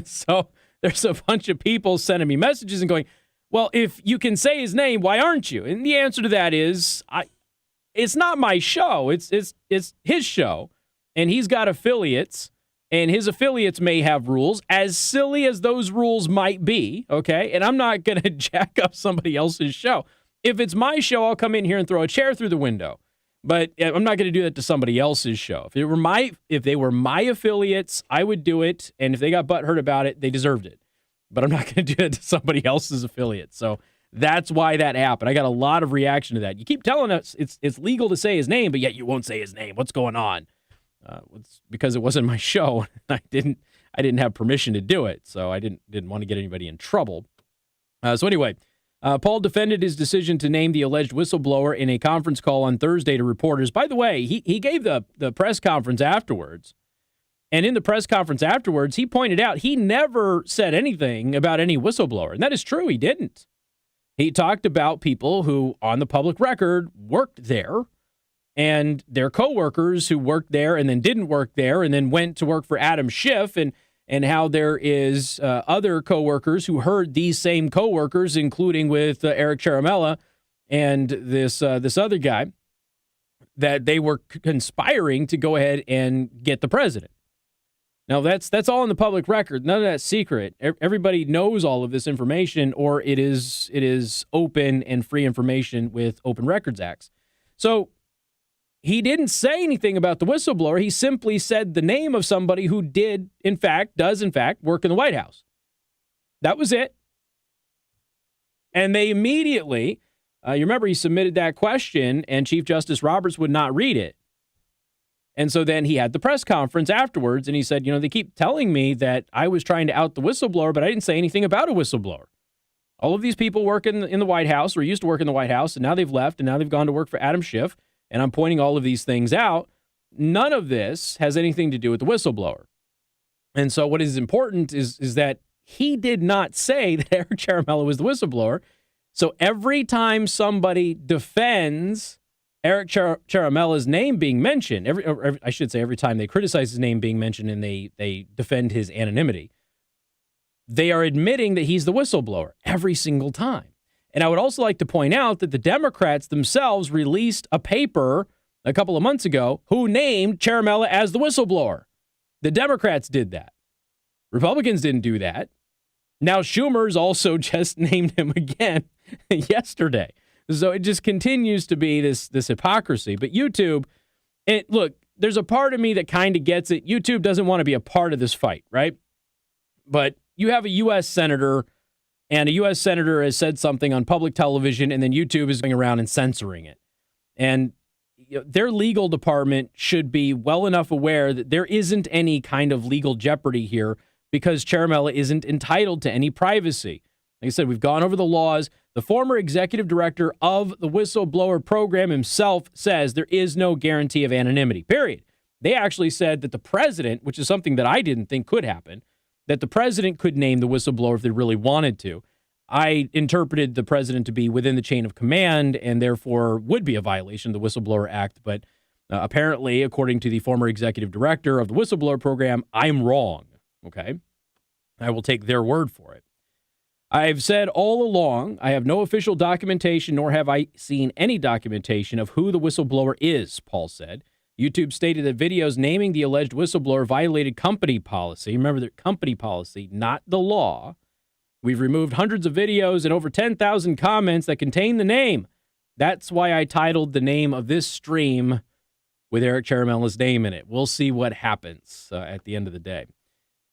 so there's a bunch of people sending me messages and going, well, if you can say his name, why aren't you? And the answer to that is, it's not my show. It's his show. And he's got affiliates. And his affiliates may have rules, as silly as those rules might be, okay? And I'm not going to jack up somebody else's show. If it's my show, I'll come in here and throw a chair through the window. But I'm not going to do that to somebody else's show. If they were my affiliates, I would do it. And if they got butthurt about it, they deserved it. But I'm not going to do that to somebody else's affiliate. So that's why that happened. I got a lot of reaction to that. You keep telling us it's legal to say his name, but yet you won't say his name. What's going on? It's because it wasn't my show. I didn't have permission to do it, so I didn't want to get anybody in trouble. So anyway, Paul defended his decision to name the alleged whistleblower in a conference call on Thursday to reporters. By the way, he gave the press conference afterwards, and in the press conference afterwards, he pointed out he never said anything about any whistleblower, and that is true. He didn't. He talked about people who, on the public record, worked there, and their coworkers who worked there and then didn't work there and then went to work for Adam Schiff, and how there is other coworkers who heard these same coworkers, including with Eric Ciaramella and this other guy, that they were conspiring to go ahead and get the president. Now, that's all in the public record. None of that's secret. Everybody knows all of this information, or it is open and free information with Open Records Acts. So he didn't say anything about the whistleblower. He simply said the name of somebody who does in fact work in the White House. That was it. And they immediately, you remember he submitted that question and Chief Justice Roberts would not read it. And so then he had the press conference afterwards and he said, they keep telling me that I was trying to out the whistleblower, but I didn't say anything about a whistleblower. All of these people work in the White House or used to work in the White House, and now they've left and now they've gone to work for Adam Schiff. And I'm pointing all of these things out. None of this has anything to do with the whistleblower. And so what is important is that he did not say that Eric Ciaramella was the whistleblower. So every time somebody defends Eric Ciaramella's name being mentioned, every time they criticize his name being mentioned and they defend his anonymity, they are admitting that he's the whistleblower every single time. And I would also like to point out that the Democrats themselves released a paper a couple of months ago who named Ciaramella as the whistleblower. The Democrats did that. Republicans didn't do that. Now Schumer's also just named him again yesterday. So it just continues to be this hypocrisy. But YouTube, look, there's a part of me that kind of gets it. YouTube doesn't want to be a part of this fight, right? But you have a U.S. senator, and a U.S. senator has said something on public television, and then YouTube is going around and censoring it. And their legal department should be well enough aware that there isn't any kind of legal jeopardy here because Ciaramella isn't entitled to any privacy. Like I said, we've gone over the laws. The former executive director of the whistleblower program himself says there is no guarantee of anonymity, period. They actually said that the president, which is something that I didn't think could happen, that the president could name the whistleblower if they really wanted to. I interpreted the president to be within the chain of command and therefore would be a violation of the Whistleblower Act. But apparently, according to the former executive director of the whistleblower program, I'm wrong. Okay? I will take their word for it. I've said all along, I have no official documentation, nor have I seen any documentation of who the whistleblower is, Paul said. YouTube stated that videos naming the alleged whistleblower violated company policy. Remember, the company policy, not the law. We've removed hundreds of videos and over 10,000 comments that contain the name. That's why I titled the name of this stream with Eric Ciaramella's name in it. We'll see what happens at the end of the day.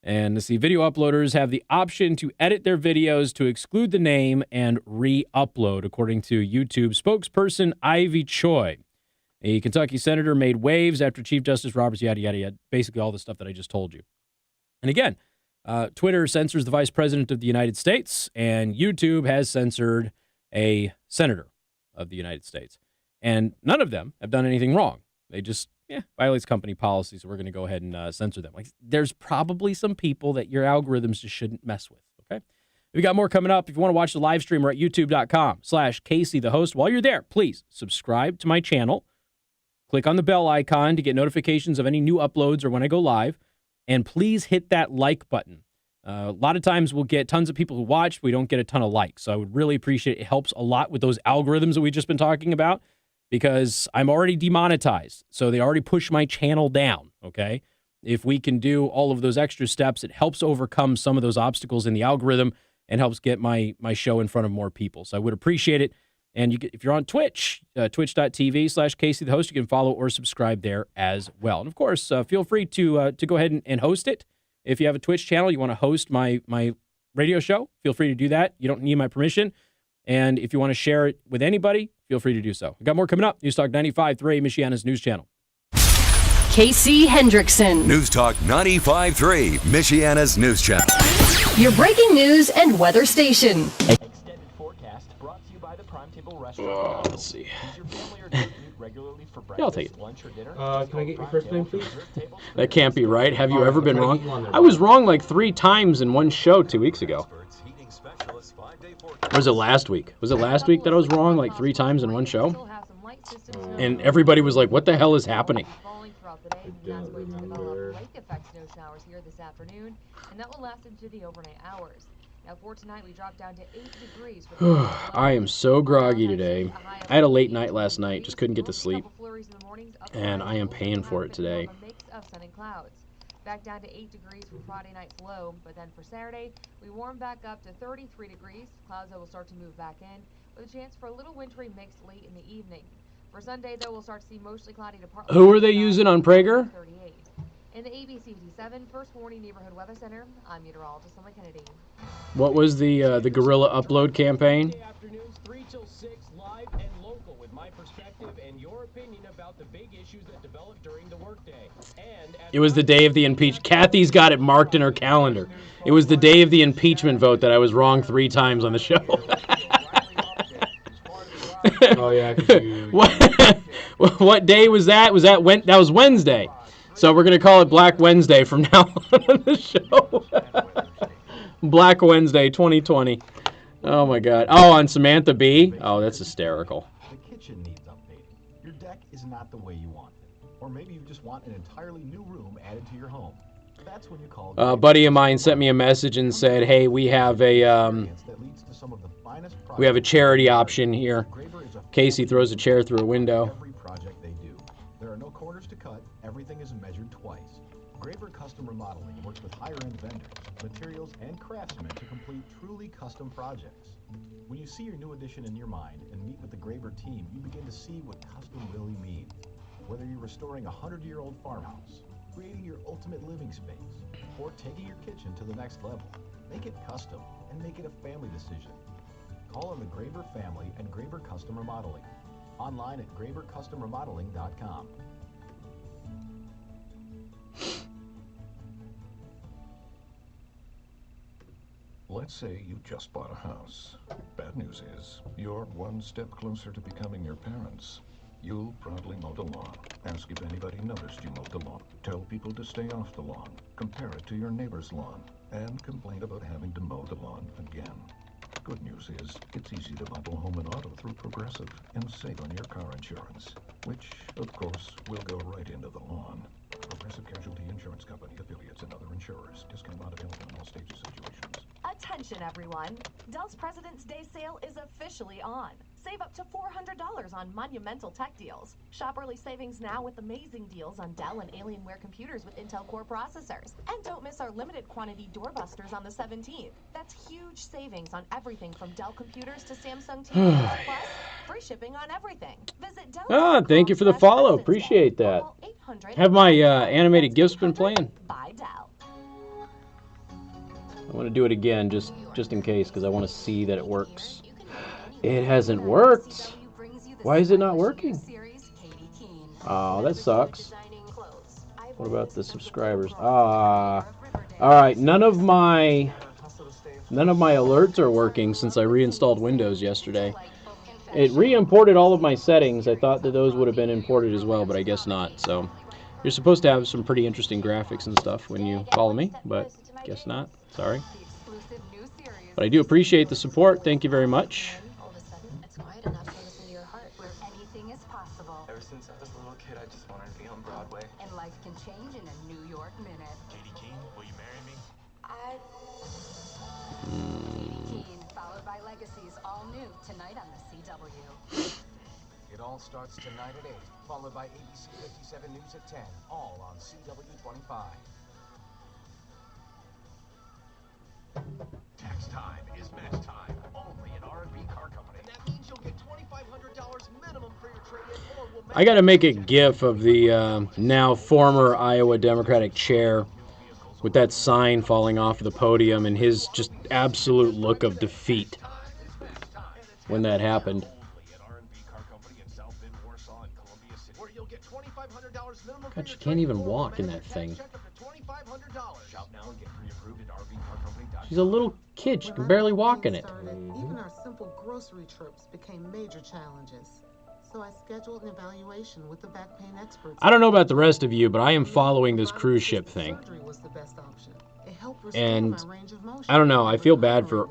And to see, video uploaders have the option to edit their videos to exclude the name and re-upload, according to YouTube spokesperson Ivy Choi. A Kentucky senator made waves after Chief Justice Roberts, yada, yada, yada, basically all the stuff that I just told you. And again, Twitter censors the vice president of the United States, and YouTube has censored a senator of the United States. And none of them have done anything wrong. They just, violates company policy, so we're going to go ahead and censor them. Like, there's probably some people that your algorithms just shouldn't mess with, okay? We got more coming up. If you want to watch the live stream, we're at youtube.com/Casey the host. While you're there, please subscribe to my channel. Click on the bell icon to get notifications of any new uploads or when I go live. And please hit that like button. A lot of times we'll get tons of people who watch. We don't get a ton of likes. So I would really appreciate it. It helps a lot with those algorithms that we've just been talking about because I'm already demonetized. So they already push my channel down, okay? If we can do all of those extra steps, it helps overcome some of those obstacles in the algorithm and helps get my show in front of more people. So I would appreciate it. And if you're on Twitch, twitch.tv/Casey the host, you can follow or subscribe there as well. And of course, feel free to go ahead and host it. If you have a Twitch channel, you want to host my radio show, feel free to do that. You don't need my permission. And if you want to share it with anybody, feel free to do so. We've got more coming up. News Talk 95.3, Michiana's news channel. Casey Hendrickson. News Talk 95.3, Michiana's news channel. Your breaking news and weather station. Let's see. Yeah, I'll take it. Can I get your first name, please? That can't be right. Have you ever been wrong? I was wrong like 3 times in one show 2 weeks ago. Or was it last week? Was it last week that I was wrong like 3 times in one show? And everybody was like, what the hell is happening? Now for tonight, we dropped down to 8 degrees. I am so groggy today. I had a late night last night, just couldn't get to sleep. And I am paying for it today. Back down to 8 degrees for Friday night's low, but then for Saturday, we warm back up to 33 degrees. Clouds that will start to move back in, with a chance for a little wintry mix late in the evening. For Sunday, though, we'll start to see mostly cloudy to partly. Who are they using on Prager? In the ABC 57 First Warning Neighborhood Weather Center, I'm meteorologist Emily Kennedy. What was the Gorilla Upload campaign? Afternoons 3 till 6, live and local, with my perspective and your opinion about the big issues that developed during the workday. And It was the day of the impeachment. Kathy's got it marked in her calendar. It was the day of the impeachment vote that I was wrong 3 times on the show. Oh yeah. What day was that? That was Wednesday. So we're gonna call it Black Wednesday from now on the show. Black Wednesday 2020. Oh my God. Oh, on Samantha Bee. Oh, that's hysterical. The kitchen needs updating. Your deck is not the way you want it. Or maybe you just want an entirely new room added to your home. That's when you call. A buddy of mine sent me a message and said, "Hey, we have a charity option here." Casey throws a chair through a window. Custom Remodeling works with higher-end vendors, materials, and craftsmen to complete truly custom projects. When you see your new addition in your mind and meet with the Graver team, you begin to see what custom really means. Whether you're restoring a 100-year-old farmhouse, creating your ultimate living space, or taking your kitchen to the next level, make it custom and make it a family decision. Call on the Graver family and Graver Custom Remodeling. Online at gravercustomremodeling.com. Let's say you just bought a house. Bad news is, you're one step closer to becoming your parents. You'll proudly mow the lawn, ask if anybody noticed you mowed the lawn, tell people to stay off the lawn, compare it to your neighbor's lawn, and complain about having to mow the lawn again. Good news is, it's easy to bundle home and auto through Progressive and save on your car insurance, which, of course, will go right into the lawn. Progressive Casualty Insurance Company, affiliates, and other insurers. Discount not available in all states or situations. Attention, everyone. Dell's President's Day sale is officially on. Save up to $400 on monumental tech deals. Shop early savings now with amazing deals on Dell and Alienware computers with Intel Core processors. And don't miss our limited quantity doorbusters on the 17th. That's huge savings on everything from Dell computers to Samsung TVs. Plus, free shipping on everything. Visit Dell. Thank you for the follow. Appreciate that. Have my animated GIFs been playing? By Dell. I want to do it again just in case because I want to see that it works. It hasn't worked. Why is it not working? Oh, that sucks. What about the subscribers? All right, none of my alerts are working since I reinstalled Windows yesterday. It re-imported all of my settings. I thought that those would have been imported as well, but I guess not. So you're supposed to have some pretty interesting graphics and stuff when you follow me, but guess not. Sorry. But I do appreciate the support. Thank you very much. Ever since I was a little kid, I just wanted to be on Broadway. And life can change in a New York minute. Katie Keene, will you marry me? Katie Keene, followed by Legacies, all new tonight on the CW. It all starts tonight at 8, followed by ABC 57 News at 10, all on CW 25. Tax time is match time, only at R&B Car Company. And that means you'll get $2,500 minimum for your trade-in, or we'll I got to make a GIF of the now former Iowa Democratic chair with that sign falling off the podium and his just absolute look of defeat when that happened. God, she can't even walk in that thing. She's a little kid. She can barely walk in it. Even our simple grocery trips became major challenges. So I scheduled an evaluation with the back pain experts. I don't know about the rest of you, but I am following this cruise ship thing. And I don't know, I feel bad for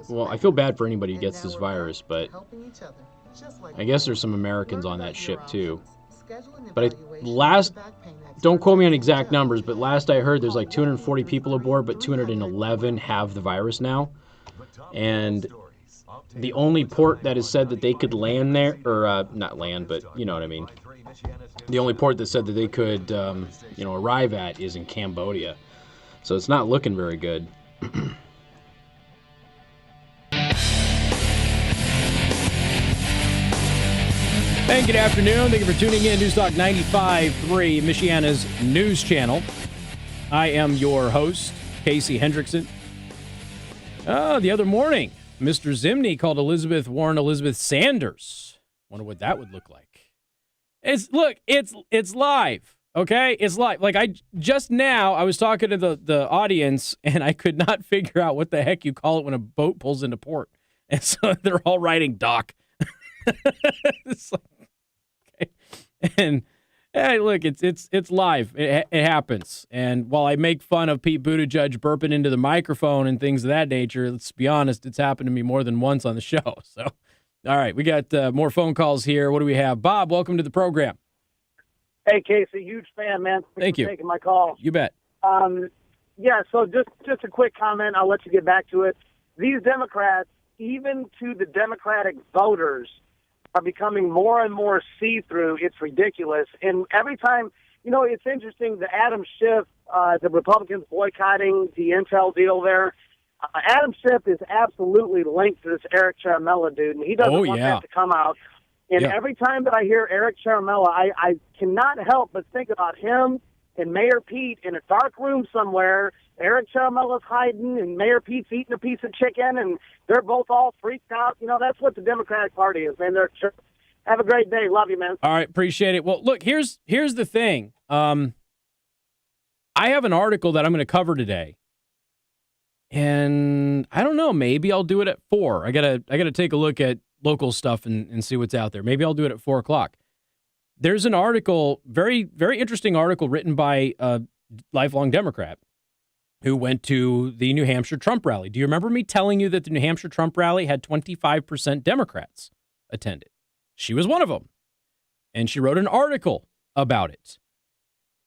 anybody who gets this virus, but I guess there's some Americans on that ship too. But don't quote me on exact numbers, but last I heard there's like 240 people aboard, but 211 have the virus now. And the only port that has said that they could land there, or not land, but you know what I mean. The only port that said that they could, arrive at is in Cambodia. So it's not looking very good. And good afternoon. Thank you for tuning in. News Talk 95.3, Michiana's news channel. I am your host, Casey Hendrickson. The other morning, Mr. Zimney called Elizabeth Warren Elizabeth Sanders. Wonder what that would look like. It's live, okay? It's live. Like I was talking to the audience, and I could not figure out what the heck you call it when a boat pulls into port. And so they're all writing dock. It's like, okay. And hey, look, it's live. It happens. And while I make fun of Pete Buttigieg burping into the microphone and things of that nature, let's be honest, it's happened to me more than once on the show. So, all right, we got more phone calls here. What do we have? Bob, welcome to the program. Hey, Casey, huge fan, man. Thank you for taking my call. You bet. Yeah, so just a quick comment. I'll let you get back to it. These Democrats, even to the Democratic voters, are becoming more and more see-through. It's ridiculous. And every time, it's interesting, the Adam Schiff the Republicans boycotting the Intel deal there. Adam Schiff is absolutely linked to this Eric Ciaramella dude, and he doesn't want that to come out. And every time that I hear Eric Ciaramella, I cannot help but think about him and Mayor Pete in a dark room somewhere. Eric Ciaramella's hiding, and Mayor Pete's eating a piece of chicken, and they're both all freaked out. You know, that's what the Democratic Party is, man. Have a great day. Love you, man. All right, appreciate it. Well, look, here's the thing. I have an article that I'm going to cover today. And I don't know, maybe I'll do it at 4. I gotta take a look at local stuff and see what's out there. Maybe I'll do it at 4 o'clock. There's an article, very, very interesting article written by a lifelong Democrat who went to the New Hampshire Trump rally. Do you remember me telling you that the New Hampshire Trump rally had 25% Democrats attended? She was one of them. And she wrote an article about it.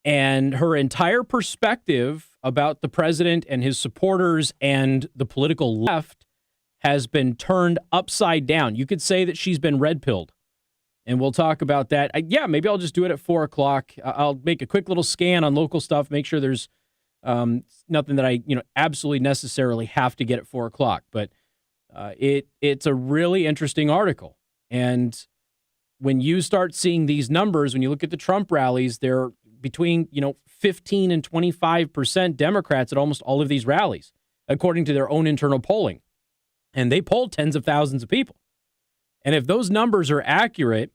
And her entire perspective about the president and his supporters and the political left has been turned upside down. You could say that she's been red-pilled. And we'll talk about that. Maybe I'll just do it at 4 o'clock. I'll make a quick little scan on local stuff, make sure there's nothing that I absolutely necessarily have to get at 4 o'clock. But it's a really interesting article. And when you start seeing these numbers, when you look at the Trump rallies, they're between 15 and 25% Democrats at almost all of these rallies, according to their own internal polling. And they polled tens of thousands of people. And if those numbers are accurate,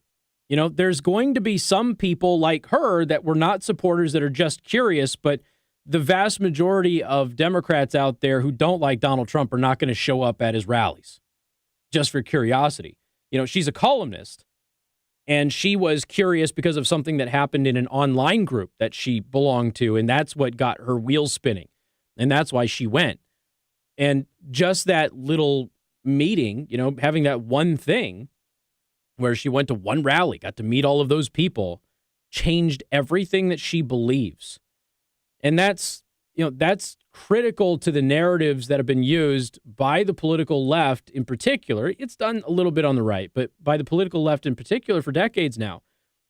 there's going to be some people like her that were not supporters that are just curious, but the vast majority of Democrats out there who don't like Donald Trump are not going to show up at his rallies just for curiosity. She's a columnist. And she was curious because of something that happened in an online group that she belonged to. And that's what got her wheels spinning. And that's why she went. And just that little meeting, having that one thing where she went to one rally, got to meet all of those people, changed everything that she believes. And that's critical to the narratives that have been used by the political left in particular. It's done a little bit on the right, but by the political left in particular for decades now.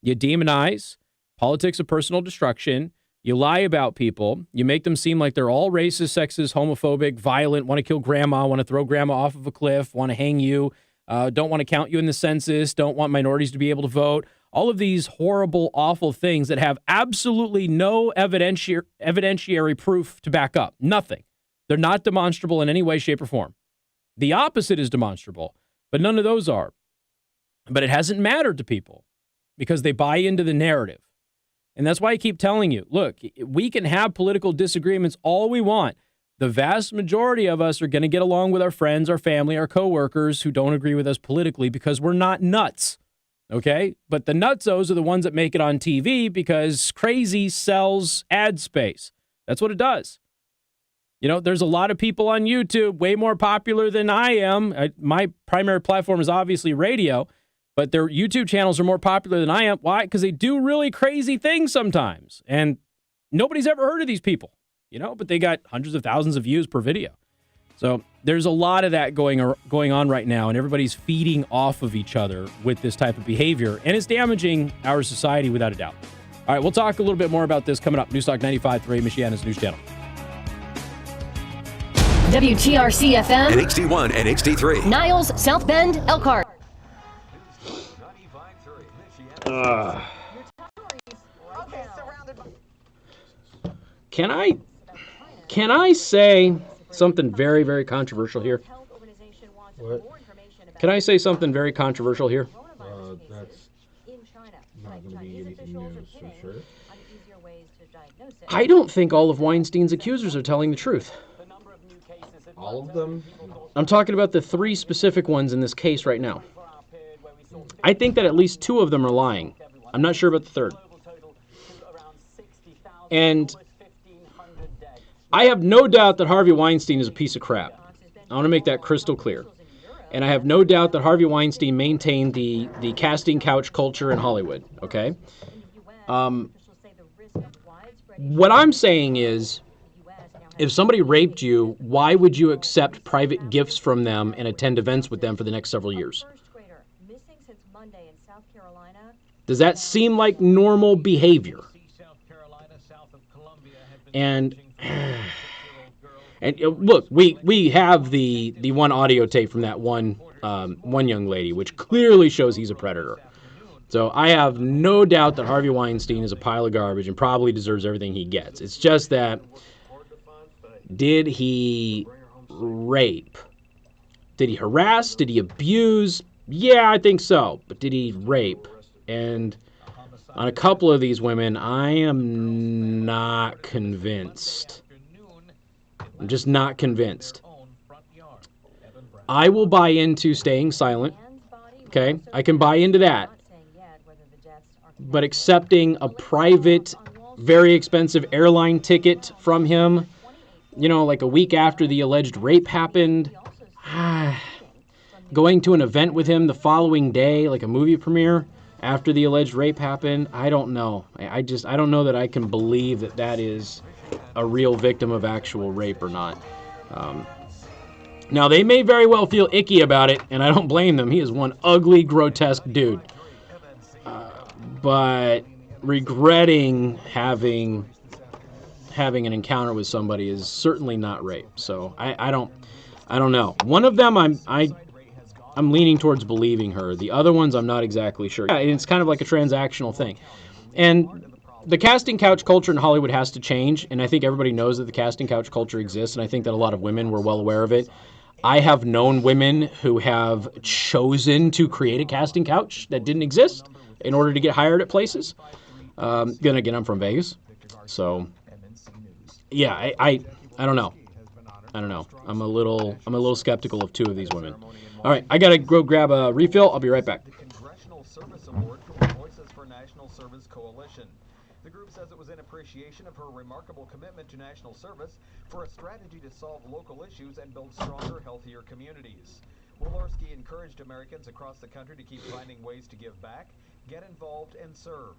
You demonize politics of personal destruction. You lie about people. You make them seem like they're all racist, sexist, homophobic, violent, want to kill grandma, want to throw grandma off of a cliff, want to hang you, don't want to count you in the census, don't want minorities to be able to vote. All of these horrible, awful things that have absolutely no evidentiary proof to back up. Nothing. They're not demonstrable in any way, shape, or form. The opposite is demonstrable, but none of those are. But it hasn't mattered to people because they buy into the narrative. And that's why I keep telling you, look, we can have political disagreements all we want. The vast majority of us are going to get along with our friends, our family, our coworkers who don't agree with us politically because we're not nuts. Okay, but the nutzos are the ones that make it on TV because crazy sells ad space. That's what it does. There's a lot of people on YouTube way more popular than I am. My primary platform is obviously radio, but their YouTube channels are more popular than I am. Why? Because they do really crazy things sometimes. And nobody's ever heard of these people, but they got hundreds of thousands of views per video. So there's a lot of that going on right now, and everybody's feeding off of each other with this type of behavior, and it's damaging our society without a doubt. All right, we'll talk a little bit more about this coming up. Newstalk 95.3, Michiana's News Channel. WTRC-FM. And HD1 and HD3. Niles, South Bend, Elkhart. Can I say something very, very controversial here? What? Can I say something very controversial here? That's not going to be anything news, for sure. I don't think all of Weinstein's accusers are telling the truth. All of them? I'm talking about the 3 specific ones in this case right now. I think that at least 2 of them are lying. I'm not sure about the 3rd. And I have no doubt that Harvey Weinstein is a piece of crap. I want to make that crystal clear. And I have no doubt that Harvey Weinstein maintained the casting couch culture in Hollywood, okay? What I'm saying is, if somebody raped you, why would you accept private gifts from them and attend events with them for the next several years? Does that seem like normal behavior? And look, we have the one audio tape from that one young lady, which clearly shows he's a predator. So I have no doubt that Harvey Weinstein is a pile of garbage and probably deserves everything he gets. It's just that, did he rape? Did he harass? Did he abuse? Yeah, I think so. But did he rape? And on a couple of these women, I am not convinced. I'm just not convinced. I will buy into staying silent. Okay? I can buy into that. But accepting a private, very expensive airline ticket from him, like a week after the alleged rape happened, going to an event with him the following day, like a movie premiere after the alleged rape happened, I don't know. I don't know that I can believe that that is a real victim of actual rape or not. Now, they may very well feel icky about it, and I don't blame them. He is one ugly, grotesque dude. But regretting having an encounter with somebody is certainly not rape. So I don't know. One of them I'm leaning towards believing her. The other ones I'm not exactly sure. Yeah, it's kind of like a transactional thing. And the casting couch culture in Hollywood has to change, and I think everybody knows that the casting couch culture exists, and I think that a lot of women were well aware of it. I have known women who have chosen to create a casting couch that didn't exist in order to get hired at places. Then again, I'm from Vegas, so yeah, I don't know. I don't know. I'm a little skeptical of two of these women. All right, I gotta go grab a refill. I'll be right back. The Congressional Service Award from the Voices for National Service Coalition. The group says it was in appreciation of her remarkable commitment to national service for a strategy to solve local issues and build stronger, healthier communities. Walorski encouraged Americans across the country to keep finding ways to give back, get involved, and serve.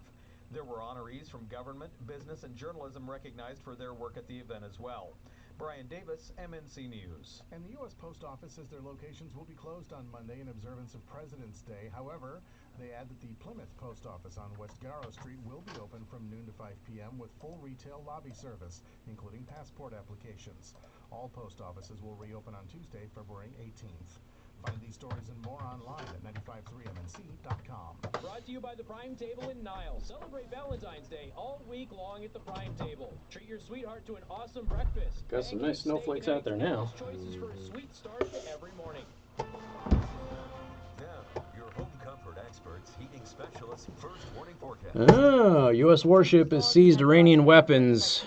There were honorees from government, business, and journalism recognized for their work at the event as well. Brian Davis, MNC News. And the U.S. Post Office says their locations will be closed on Monday in observance of President's Day. However, they add that the Plymouth Post Office on West Garrow Street will be open from noon to 5 p.m. with full retail lobby service, including passport applications. All post offices will reopen on Tuesday, February 18th. Find these stories and more online at 953mnc.com. Brought to you by the Prime Table in Nile. Celebrate Valentine's Day all week long at the Prime Table. Treat your sweetheart to an awesome breakfast. Got some nice snowflakes out there now. Choices for a sweet start to every morning. Now, your home comfort experts, heating specialists, first warning forecast. Oh, U.S. warship has seized Iranian weapons.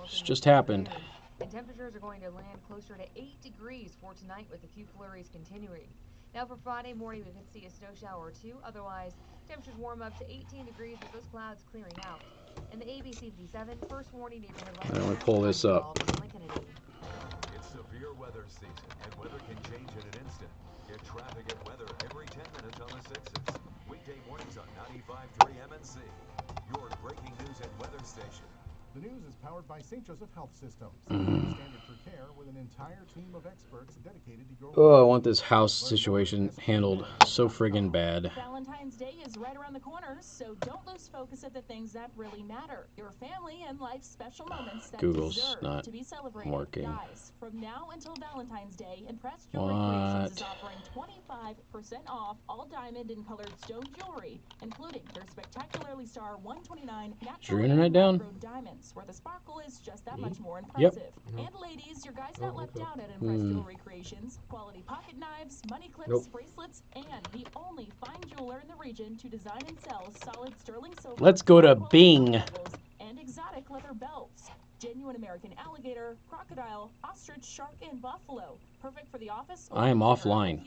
This just happened. And temperatures are going to land closer to 8 degrees for tonight with a few flurries continuing. Now for Friday morning, we could see a snow shower or two. Otherwise, temperatures warm up to 18 degrees with those clouds clearing out. And the ABC 57 first warning neighborhood light. I'm going to pull this up. It's severe weather season, and weather can change in an instant. Get traffic and weather every 10 minutes on the 6s. Weekday mornings on 95.3 MNC, your breaking news and weather station. The news is powered by St. Joseph Health Systems, standard for care with an entire team of experts dedicated to your. Oh, I want this house situation handled so friggin' bad. Valentine's Day is right around the corner, so don't lose focus of the things that really matter. Your family and life's special moments that Google's deserve not to be celebrated. working. Guys, from now until Valentine's Day, Impressed Jewelry Creations is offering 25% off all diamond and colored stone jewelry, including their spectacularly star 129 Is your internet down? diamonds, where the sparkle is just that much more impressive. And ladies, your guys got left out at Impressed Jewelry Creations. Quality pocket knives, money clips, bracelets, and the only fine jeweler in the region to design and sell solid sterling silver. Let's go to Bing. And exotic leather belts. Genuine American alligator, crocodile, ostrich, shark, and buffalo. Perfect for the office. I am offline.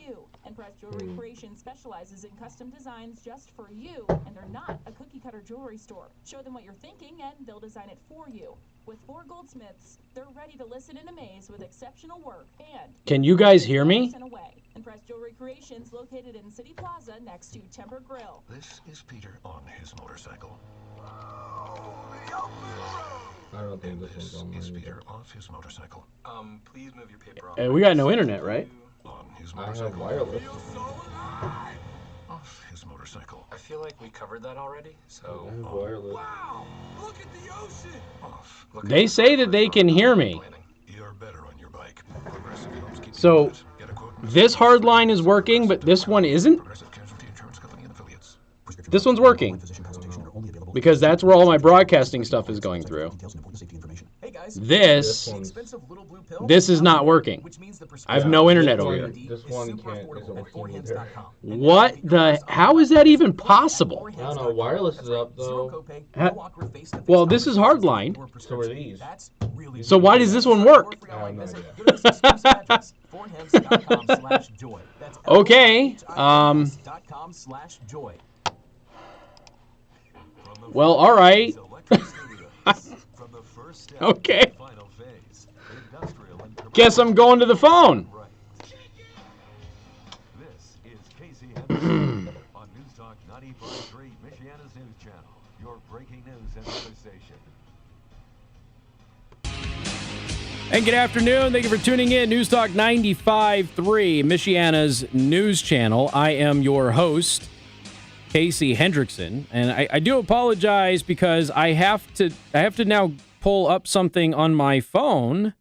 Impressed Jewelry Creations specializes in custom designs just for you, and they're not a cookie cutter jewelry store. Show them what you're thinking, and they'll design it for you. With 4 goldsmiths, they're ready to listen and amaze with exceptional work. And can you guys hear me? Impressed Jewelry Creations, located in City Plaza next to Timber Grill. This is Peter on his motorcycle. I don't think this one's on Is Peter off his motorcycle? Please move your paper off. Hey, we got no internet, right? On his I have motorcycle. wireless. On off his motorcycle. I feel like we covered that already, so... Wow! Look at the ocean! Off. They say that they can hear me. You're better on your bike. Progressive helps keep So this hard line is working, but this one isn't? This one's working. Because that's where all my broadcasting stuff is going through. This is not working. I have no internet over here. This one isn't working either. What the? How is that even possible? I don't know. Wireless is up though. Well, this is hardlined. So are these. So why does this one work? I have no idea. Okay. Well, all right. Okay. Guess I'm going to the phone. This is Casey Henderson on News Talk 95.3, Michiana's news channel, your breaking news and weather station. And good afternoon. Thank you for tuning in. News Talk 95.3, Michiana's news channel. I am your host, Casey Hendrickson, and I do apologize because I have to now pull up something on my phone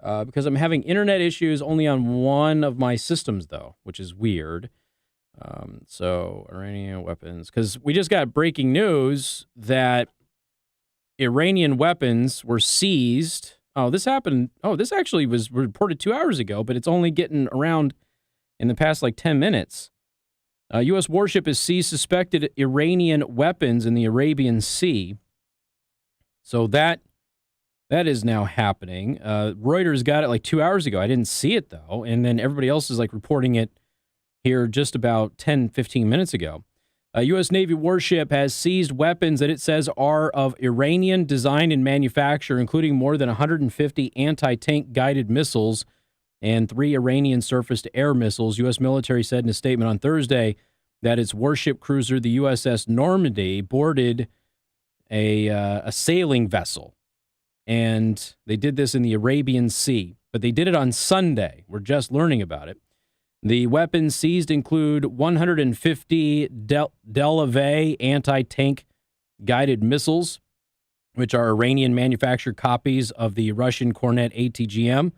because I'm having internet issues only on one of my systems, though, which is weird. So Iranian weapons, because we just got breaking news that Iranian weapons were seized. Oh, this happened. Oh, this actually was reported 2 hours ago, but it's only getting around in the past 10 minutes. U.S. warship has seized suspected Iranian weapons in the Arabian Sea. So that is now happening. Reuters got it 2 hours ago. I didn't see it, though. And then everybody else is reporting it here just about 10, 15 minutes ago. A U.S. Navy warship has seized weapons that it says are of Iranian design and manufacture, including more than 150 anti-tank guided missiles and 3 Iranian surface-to-air missiles. U.S. military said in a statement on Thursday that its warship cruiser, the USS Normandy, boarded a sailing vessel. And they did this in the Arabian Sea. But they did it on Sunday. We're just learning about it. The weapons seized include 150 Delavay anti-tank guided missiles, which are Iranian-manufactured copies of the Russian Kornet ATGM.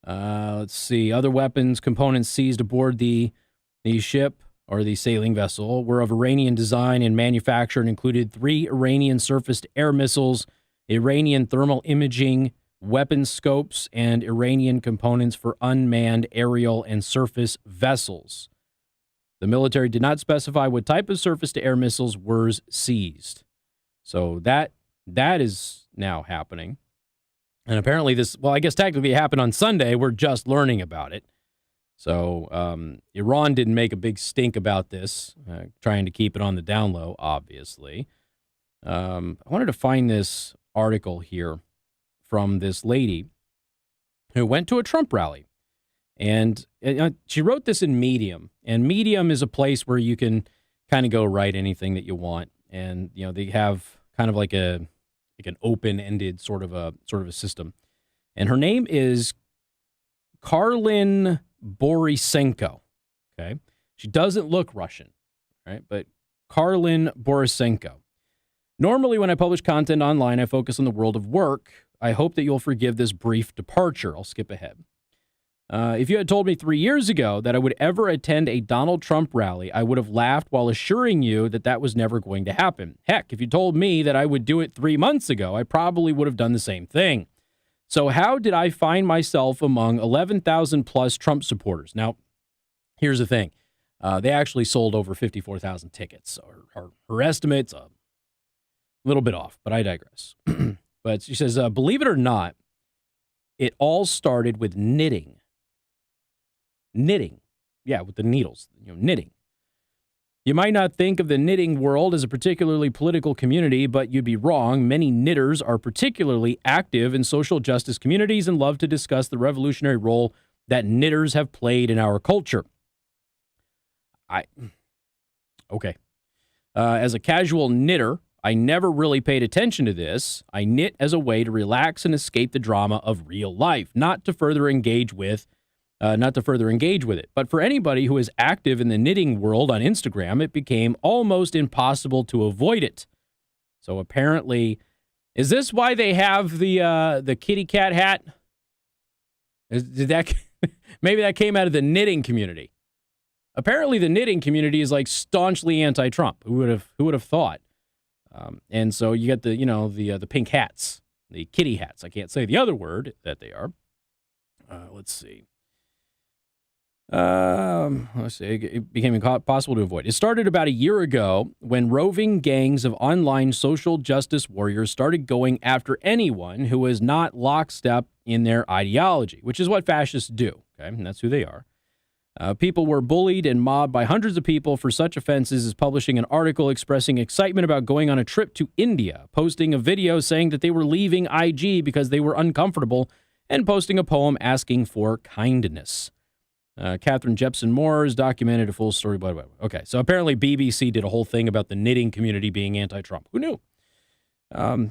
Let's see. Other weapons components seized aboard the ship or the sailing vessel were of Iranian design and manufacture and included 3 Iranian surface-to-air missiles, Iranian thermal imaging weapon scopes, and Iranian components for unmanned aerial and surface vessels. The military did not specify what type of surface-to-air missiles were seized. So that is now happening. And apparently this, well, I guess technically it happened on Sunday. We're just learning about it. So Iran didn't make a big stink about this, trying to keep it on the down low, obviously. I wanted to find this article here from this lady who went to a Trump rally. And she wrote this in Medium. And Medium is a place where you can kind of go write anything that you want. And, they have kind of like an open-ended sort of a system. And her name is Karlin Borisenko. Okay. She doesn't look Russian, right? But Karlin Borisenko. Normally, when I publish content online, I focus on the world of work. I hope that you'll forgive this brief departure. I'll skip ahead. If you had told me 3 years ago that I would ever attend a Donald Trump rally, I would have laughed while assuring you that that was never going to happen. Heck, if you told me that I would do it 3 months ago, I probably would have done the same thing. So how did I find myself among 11,000 plus Trump supporters? Now, here's the thing. They actually sold over 54,000 tickets. So her estimate's a little bit off, but I digress. But she says, believe it or not, it all started with knitting. Knitting. Yeah, with the needles, knitting. You might not think of the knitting world as a particularly political community, but you'd be wrong. Many knitters are particularly active in social justice communities and love to discuss the revolutionary role that knitters have played in our culture. Okay. As a casual knitter, I never really paid attention to this. I knit as a way to relax and escape the drama of real life, not to further engage with not to further engage with it. But for anybody who is active in the knitting world on Instagram, it became almost impossible to avoid it. So apparently, is this why they have the kitty cat hat? Did that maybe that came out of the knitting community? Apparently, the knitting community is like staunchly anti-Trump. Who would have thought? And so you get the pink hats, the kitty hats. I can't say the other word that they are. Let's see. It became impossible to avoid. It started about a year ago when roving gangs of online social justice warriors started going after anyone who was not lockstep in their ideology, which is what fascists do. Okay, and that's who they are. People were bullied and mobbed by hundreds of people for such offenses as publishing an article expressing excitement about going on a trip to India, posting a video saying that they were leaving IG because they were uncomfortable, and posting a poem asking for kindness. Catherine Jepson Moore has documented a full story. Blah, blah, blah. Okay, so apparently BBC did a whole thing about the knitting community being anti-Trump. Who knew?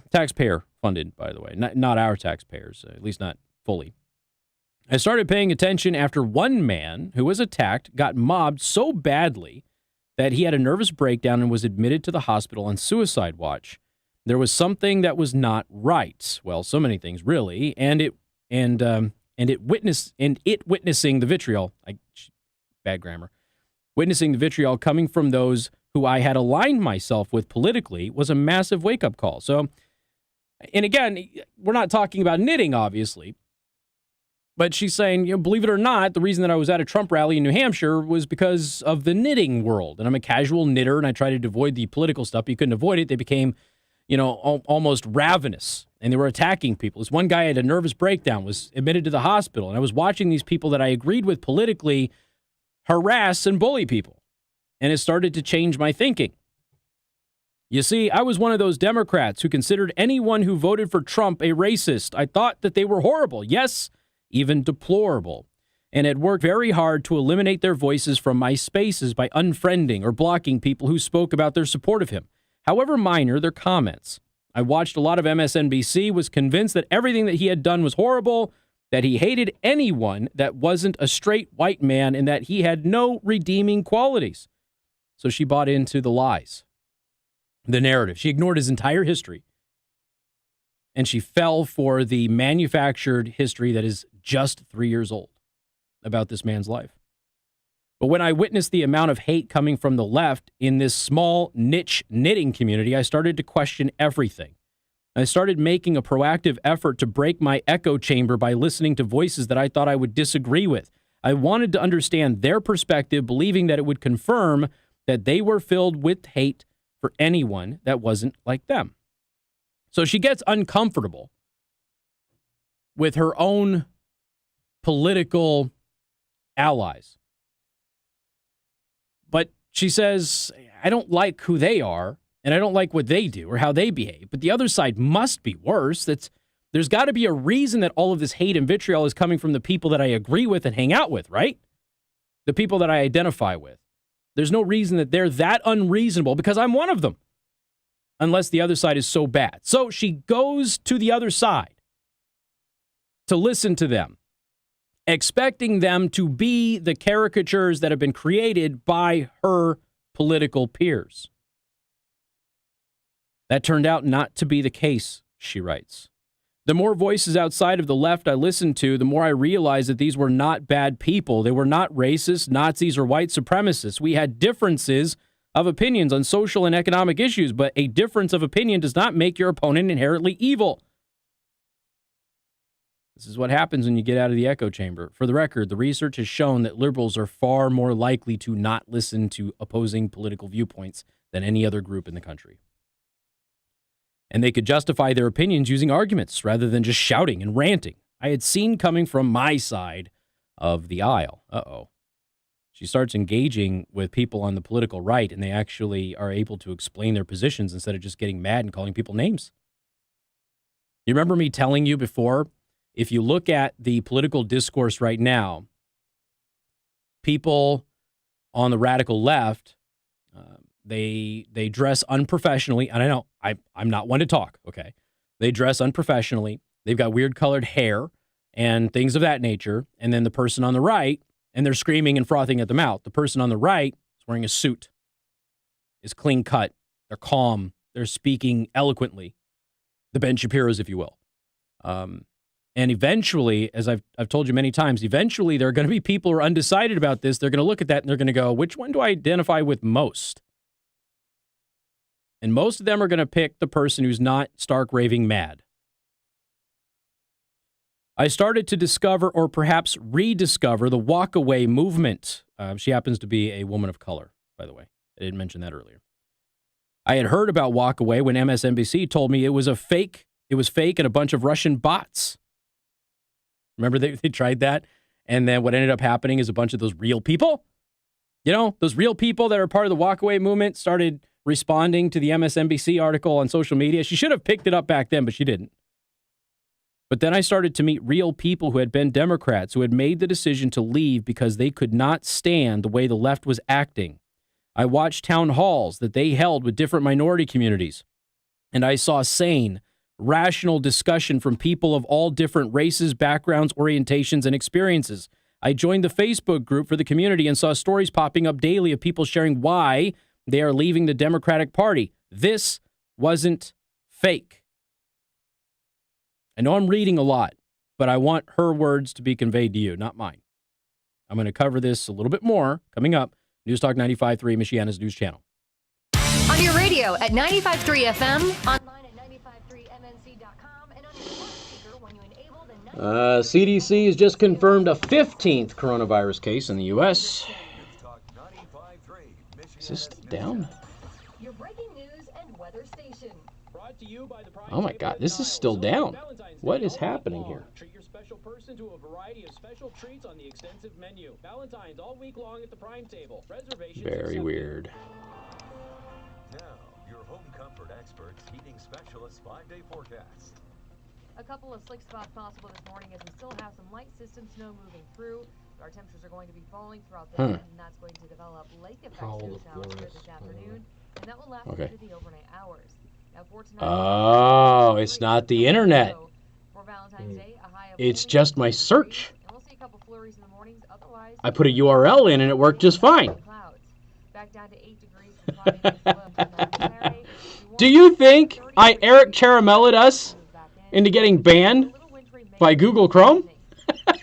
Taxpayer funded, by the way. Not our taxpayers, at least not fully. I started paying attention after one man who was attacked got mobbed so badly that he had a nervous breakdown and was admitted to the hospital on suicide watch. There was something that was not right. Well, so many things, really, and it witnessing the vitriol, bad grammar, witnessing the vitriol coming from those who I had aligned myself with politically was a massive wake-up call. So, and again, we're not talking about knitting, obviously, but she's saying, believe it or not, the reason that I was at a Trump rally in New Hampshire was because of the knitting world, and I'm a casual knitter, and I tried to avoid the political stuff, but you couldn't avoid it. They became, almost ravenous. And they were attacking people. This one guy had a nervous breakdown, was admitted to the hospital. And I was watching these people that I agreed with politically harass and bully people. And it started to change my thinking. You see, I was one of those Democrats who considered anyone who voted for Trump a racist. I thought that they were horrible. Yes, even deplorable. And had worked very hard to eliminate their voices from my spaces by unfriending or blocking people who spoke about their support of him, however minor their comments. I watched a lot of MSNBC, was convinced that everything that he had done was horrible, that he hated anyone that wasn't a straight white man, and that he had no redeeming qualities. So she bought into the lies, the narrative. She ignored his entire history. And she fell for the manufactured history that is just 3 years old about this man's life. But when I witnessed the amount of hate coming from the left in this small niche knitting community, I started to question everything. I started making a proactive effort to break my echo chamber by listening to voices that I thought I would disagree with. I wanted to understand their perspective, believing that it would confirm that they were filled with hate for anyone that wasn't like them. So she gets uncomfortable with her own political allies. But she says, I don't like who they are, and I don't like what they do or how they behave. But the other side must be worse. There's got to be a reason that all of this hate and vitriol is coming from the people that I agree with and hang out with, right? The people that I identify with. There's no reason that they're that unreasonable because I'm one of them, unless the other side is so bad. So she goes to the other side to listen to them, expecting them to be the caricatures that have been created by her political peers. That turned out not to be the case, she writes. The more voices outside of the left I listened to, the more I realized that these were not bad people. They were not racist, Nazis, or white supremacists. We had differences of opinions on social and economic issues, but a difference of opinion does not make your opponent inherently evil. This is what happens when you get out of the echo chamber. For the record, the research has shown that liberals are far more likely to not listen to opposing political viewpoints than any other group in the country. And they could justify their opinions using arguments rather than just shouting and ranting. I had seen coming from my side of the aisle. She starts engaging with people on the political right, and they actually are able to explain their positions instead of just getting mad and calling people names. You remember me telling you before, if you look at the political discourse right now, people on the radical left, they dress unprofessionally. And I know I'm not one to talk, okay? They dress unprofessionally. They've got weird colored hair, and things of that nature. And then the person on the right, and they're screaming and frothing at the mouth. The person on the right is wearing a suit, is clean cut, they're calm, they're speaking eloquently. The Ben Shapiros, if you will. And eventually, as I've told you many times, eventually there are going to be people who are undecided about this. They're going to look at that and they're going to go, which one do I identify with most? And most of them are going to pick the person who's not stark raving mad. I started to discover, or perhaps rediscover, the walk-away movement. She happens to be a woman of color, by the way. I didn't mention that earlier. I had heard about walk-away when MSNBC told me it was fake and a bunch of Russian bots. Remember they tried that? And then what ended up happening is a bunch of those real people, those real people that are part of the walkaway movement started responding to the MSNBC article on social media. She should have picked it up back then, but she didn't. But then I started to meet real people who had been Democrats, who had made the decision to leave because they could not stand the way the left was acting. I watched town halls that they held with different minority communities, and I saw sane, rational discussion from people of all different races, backgrounds, orientations, and experiences. I joined the Facebook group for the community and saw stories popping up daily of people sharing why they are leaving the Democratic Party. This wasn't fake. I know I'm reading a lot, but I want her words to be conveyed to you, not mine. I'm going to cover this a little bit more coming up. News Talk 95.3, Michiana's news channel. On your radio at 95.3 FM, online at 953mnc.com, and on your smart speaker when you enable the CDC has just confirmed a 15th coronavirus case in the U.S. Is this still down? Your breaking news and weather station. Oh my God, this is still down. What is happening here? Treat your special person to a variety of special treats on the extensive menu. Valentine's all week long at the Prime Table. Reservations Very weird. Now, your home comfort experts, heating specialists, 5-day forecast. A couple of slick spots possible this morning as we still have some light system snow moving through. Our temperatures are going to be falling throughout the day, and that's going to develop lake effect snow showers here this afternoon, and that will last into the overnight hours. Now for tonight, Oh, it's not the internet. for Valentine's Day, a high of It's just my search. and we'll see a couple flurries in the mornings. Otherwise, I put a URL in and it worked just fine. clouds. Back down to 8 degrees from Friday night to Saturday. Do you think I Eric Ciaramella'd us into getting banned by Google Chrome?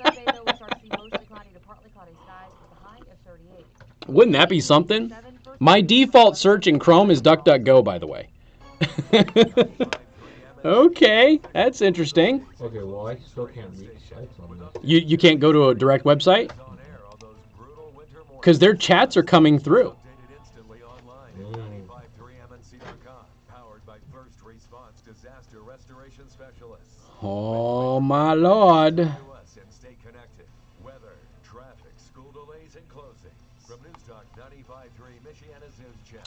Sunday, though, we'll start to see mostly cloudy to partly cloudy skies with a high of 38. Wouldn't that be something? My default search in Chrome is DuckDuckGo, by the way. Okay, that's interesting. Okay, well, I still can't read sites on this. You can't go to a direct website? Because their chats are coming through. Oh, my Lord.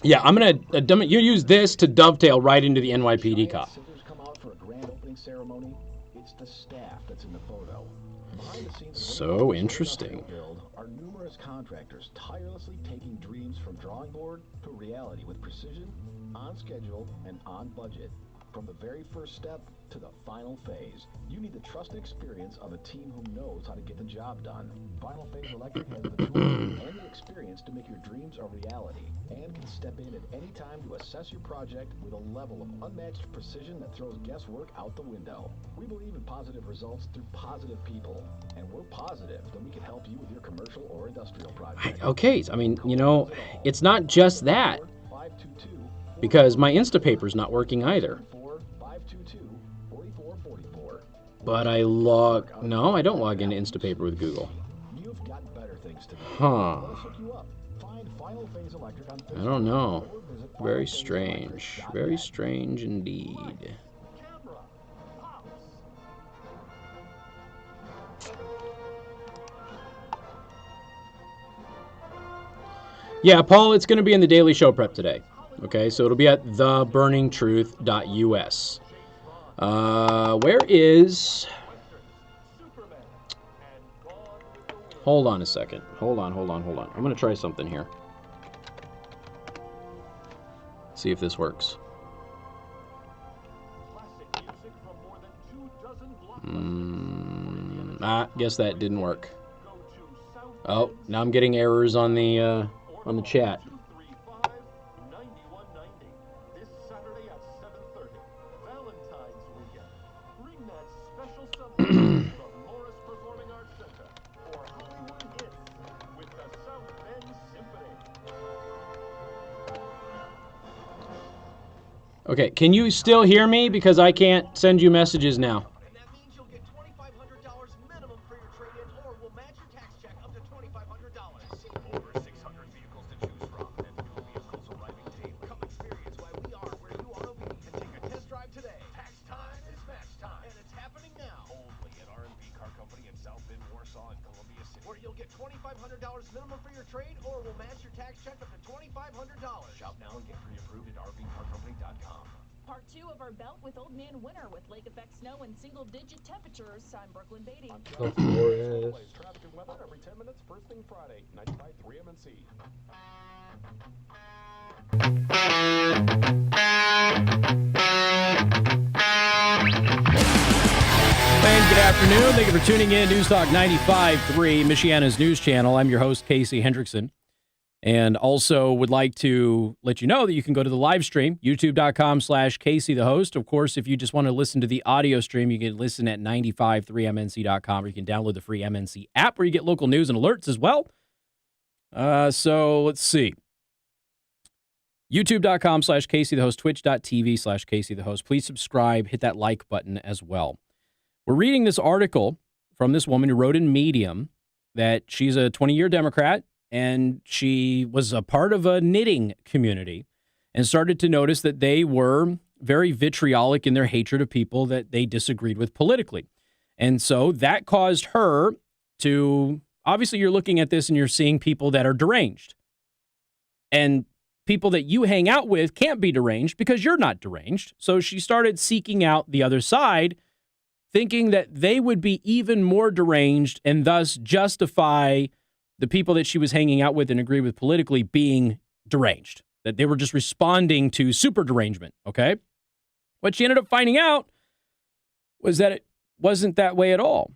Yeah, I'm going to you use this to dovetail right into the NYPD cop. Come out for a grand opening ceremony. It's the staff that's in the photo. Behind the scenes So interesting. are numerous contractors tirelessly taking dreams from drawing board to reality with precision, on schedule, and on budget. From the very first step to the final phase, you need the trusted experience of a team who knows how to get the job done. Final Phase Electric has the tools and the experience to make your dreams a reality, and can step in at any time to assess your project with a level of unmatched precision that throws guesswork out the window. We believe in positive results through positive people, and we're positive that we can help you with your commercial or industrial project. Okay, I mean, it's not just that. Because my Instapaper's not working either. But I no, I don't log into Instapaper with Google. Huh. I don't know. Very strange. Very strange indeed. Yeah, Paul, it's going to be in the Daily Show Prep today. Okay, so it'll be at theburningtruth.us. Where is... Hold on a second. Hold on. I'm going to try something here. See if this works. Guess that didn't work. Oh, now I'm getting errors on the chat. This Saturday at 7:30, Valentine's weekend. Bring that special someone to the Morris Performing Arts Center for Hollywood hits with the Southend Symphony. Okay, can you still hear me? Because I can't send you messages now. Over 600 vehicles to choose from and new vehicles arriving today. Come experience why we are where you ought to be and take a test drive today. Tax time is match time, and it's happening now. Only at R&B Car Company in South Bend, Warsaw, and Columbia City, where you'll get $2,500 minimum for your trade, or we'll match your tax check up to $2,500. Shop now and get pre-approved at rvcarcompany.com. Part 2 of our Belt with Old Man winter with lake effect snow and single-digit temperatures. I'm Brooklyn Beatty. That's glorious. Traffic and weather every 10 minutes, first thing Friday, 95.3 MNC. And good afternoon. Thank you for tuning in. News Talk 95.3, Michiana's news channel. I'm your host, Casey Hendrickson. And also would like to let you know that you can go to the live stream, youtube.com/Casey the host. Of course, if you just want to listen to the audio stream, you can listen at 953mnc.com, or you can download the free MNC app where you get local news and alerts as well. So let's see. youtube.com/Casey the host, twitch.tv/Casey the host. Please subscribe, hit that like button as well. We're reading this article from this woman who wrote in Medium that she's a 20-year Democrat, and she was a part of a knitting community and started to notice that they were very vitriolic in their hatred of people that they disagreed with politically. And so that caused her to, obviously you're looking at this and you're seeing people that are deranged. And people that you hang out with can't be deranged because you're not deranged. So she started seeking out the other side, thinking that they would be even more deranged and thus justify the people that she was hanging out with and agree with politically being deranged, that they were just responding to super derangement, okay? What she ended up finding out was that it wasn't that way at all.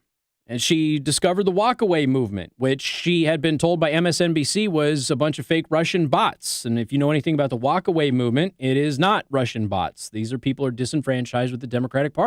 And she discovered the walkaway movement, which she had been told by MSNBC was a bunch of fake Russian bots. And if you know anything about the walkaway movement, it is not Russian bots. These are people who are disenfranchised with the Democratic Party.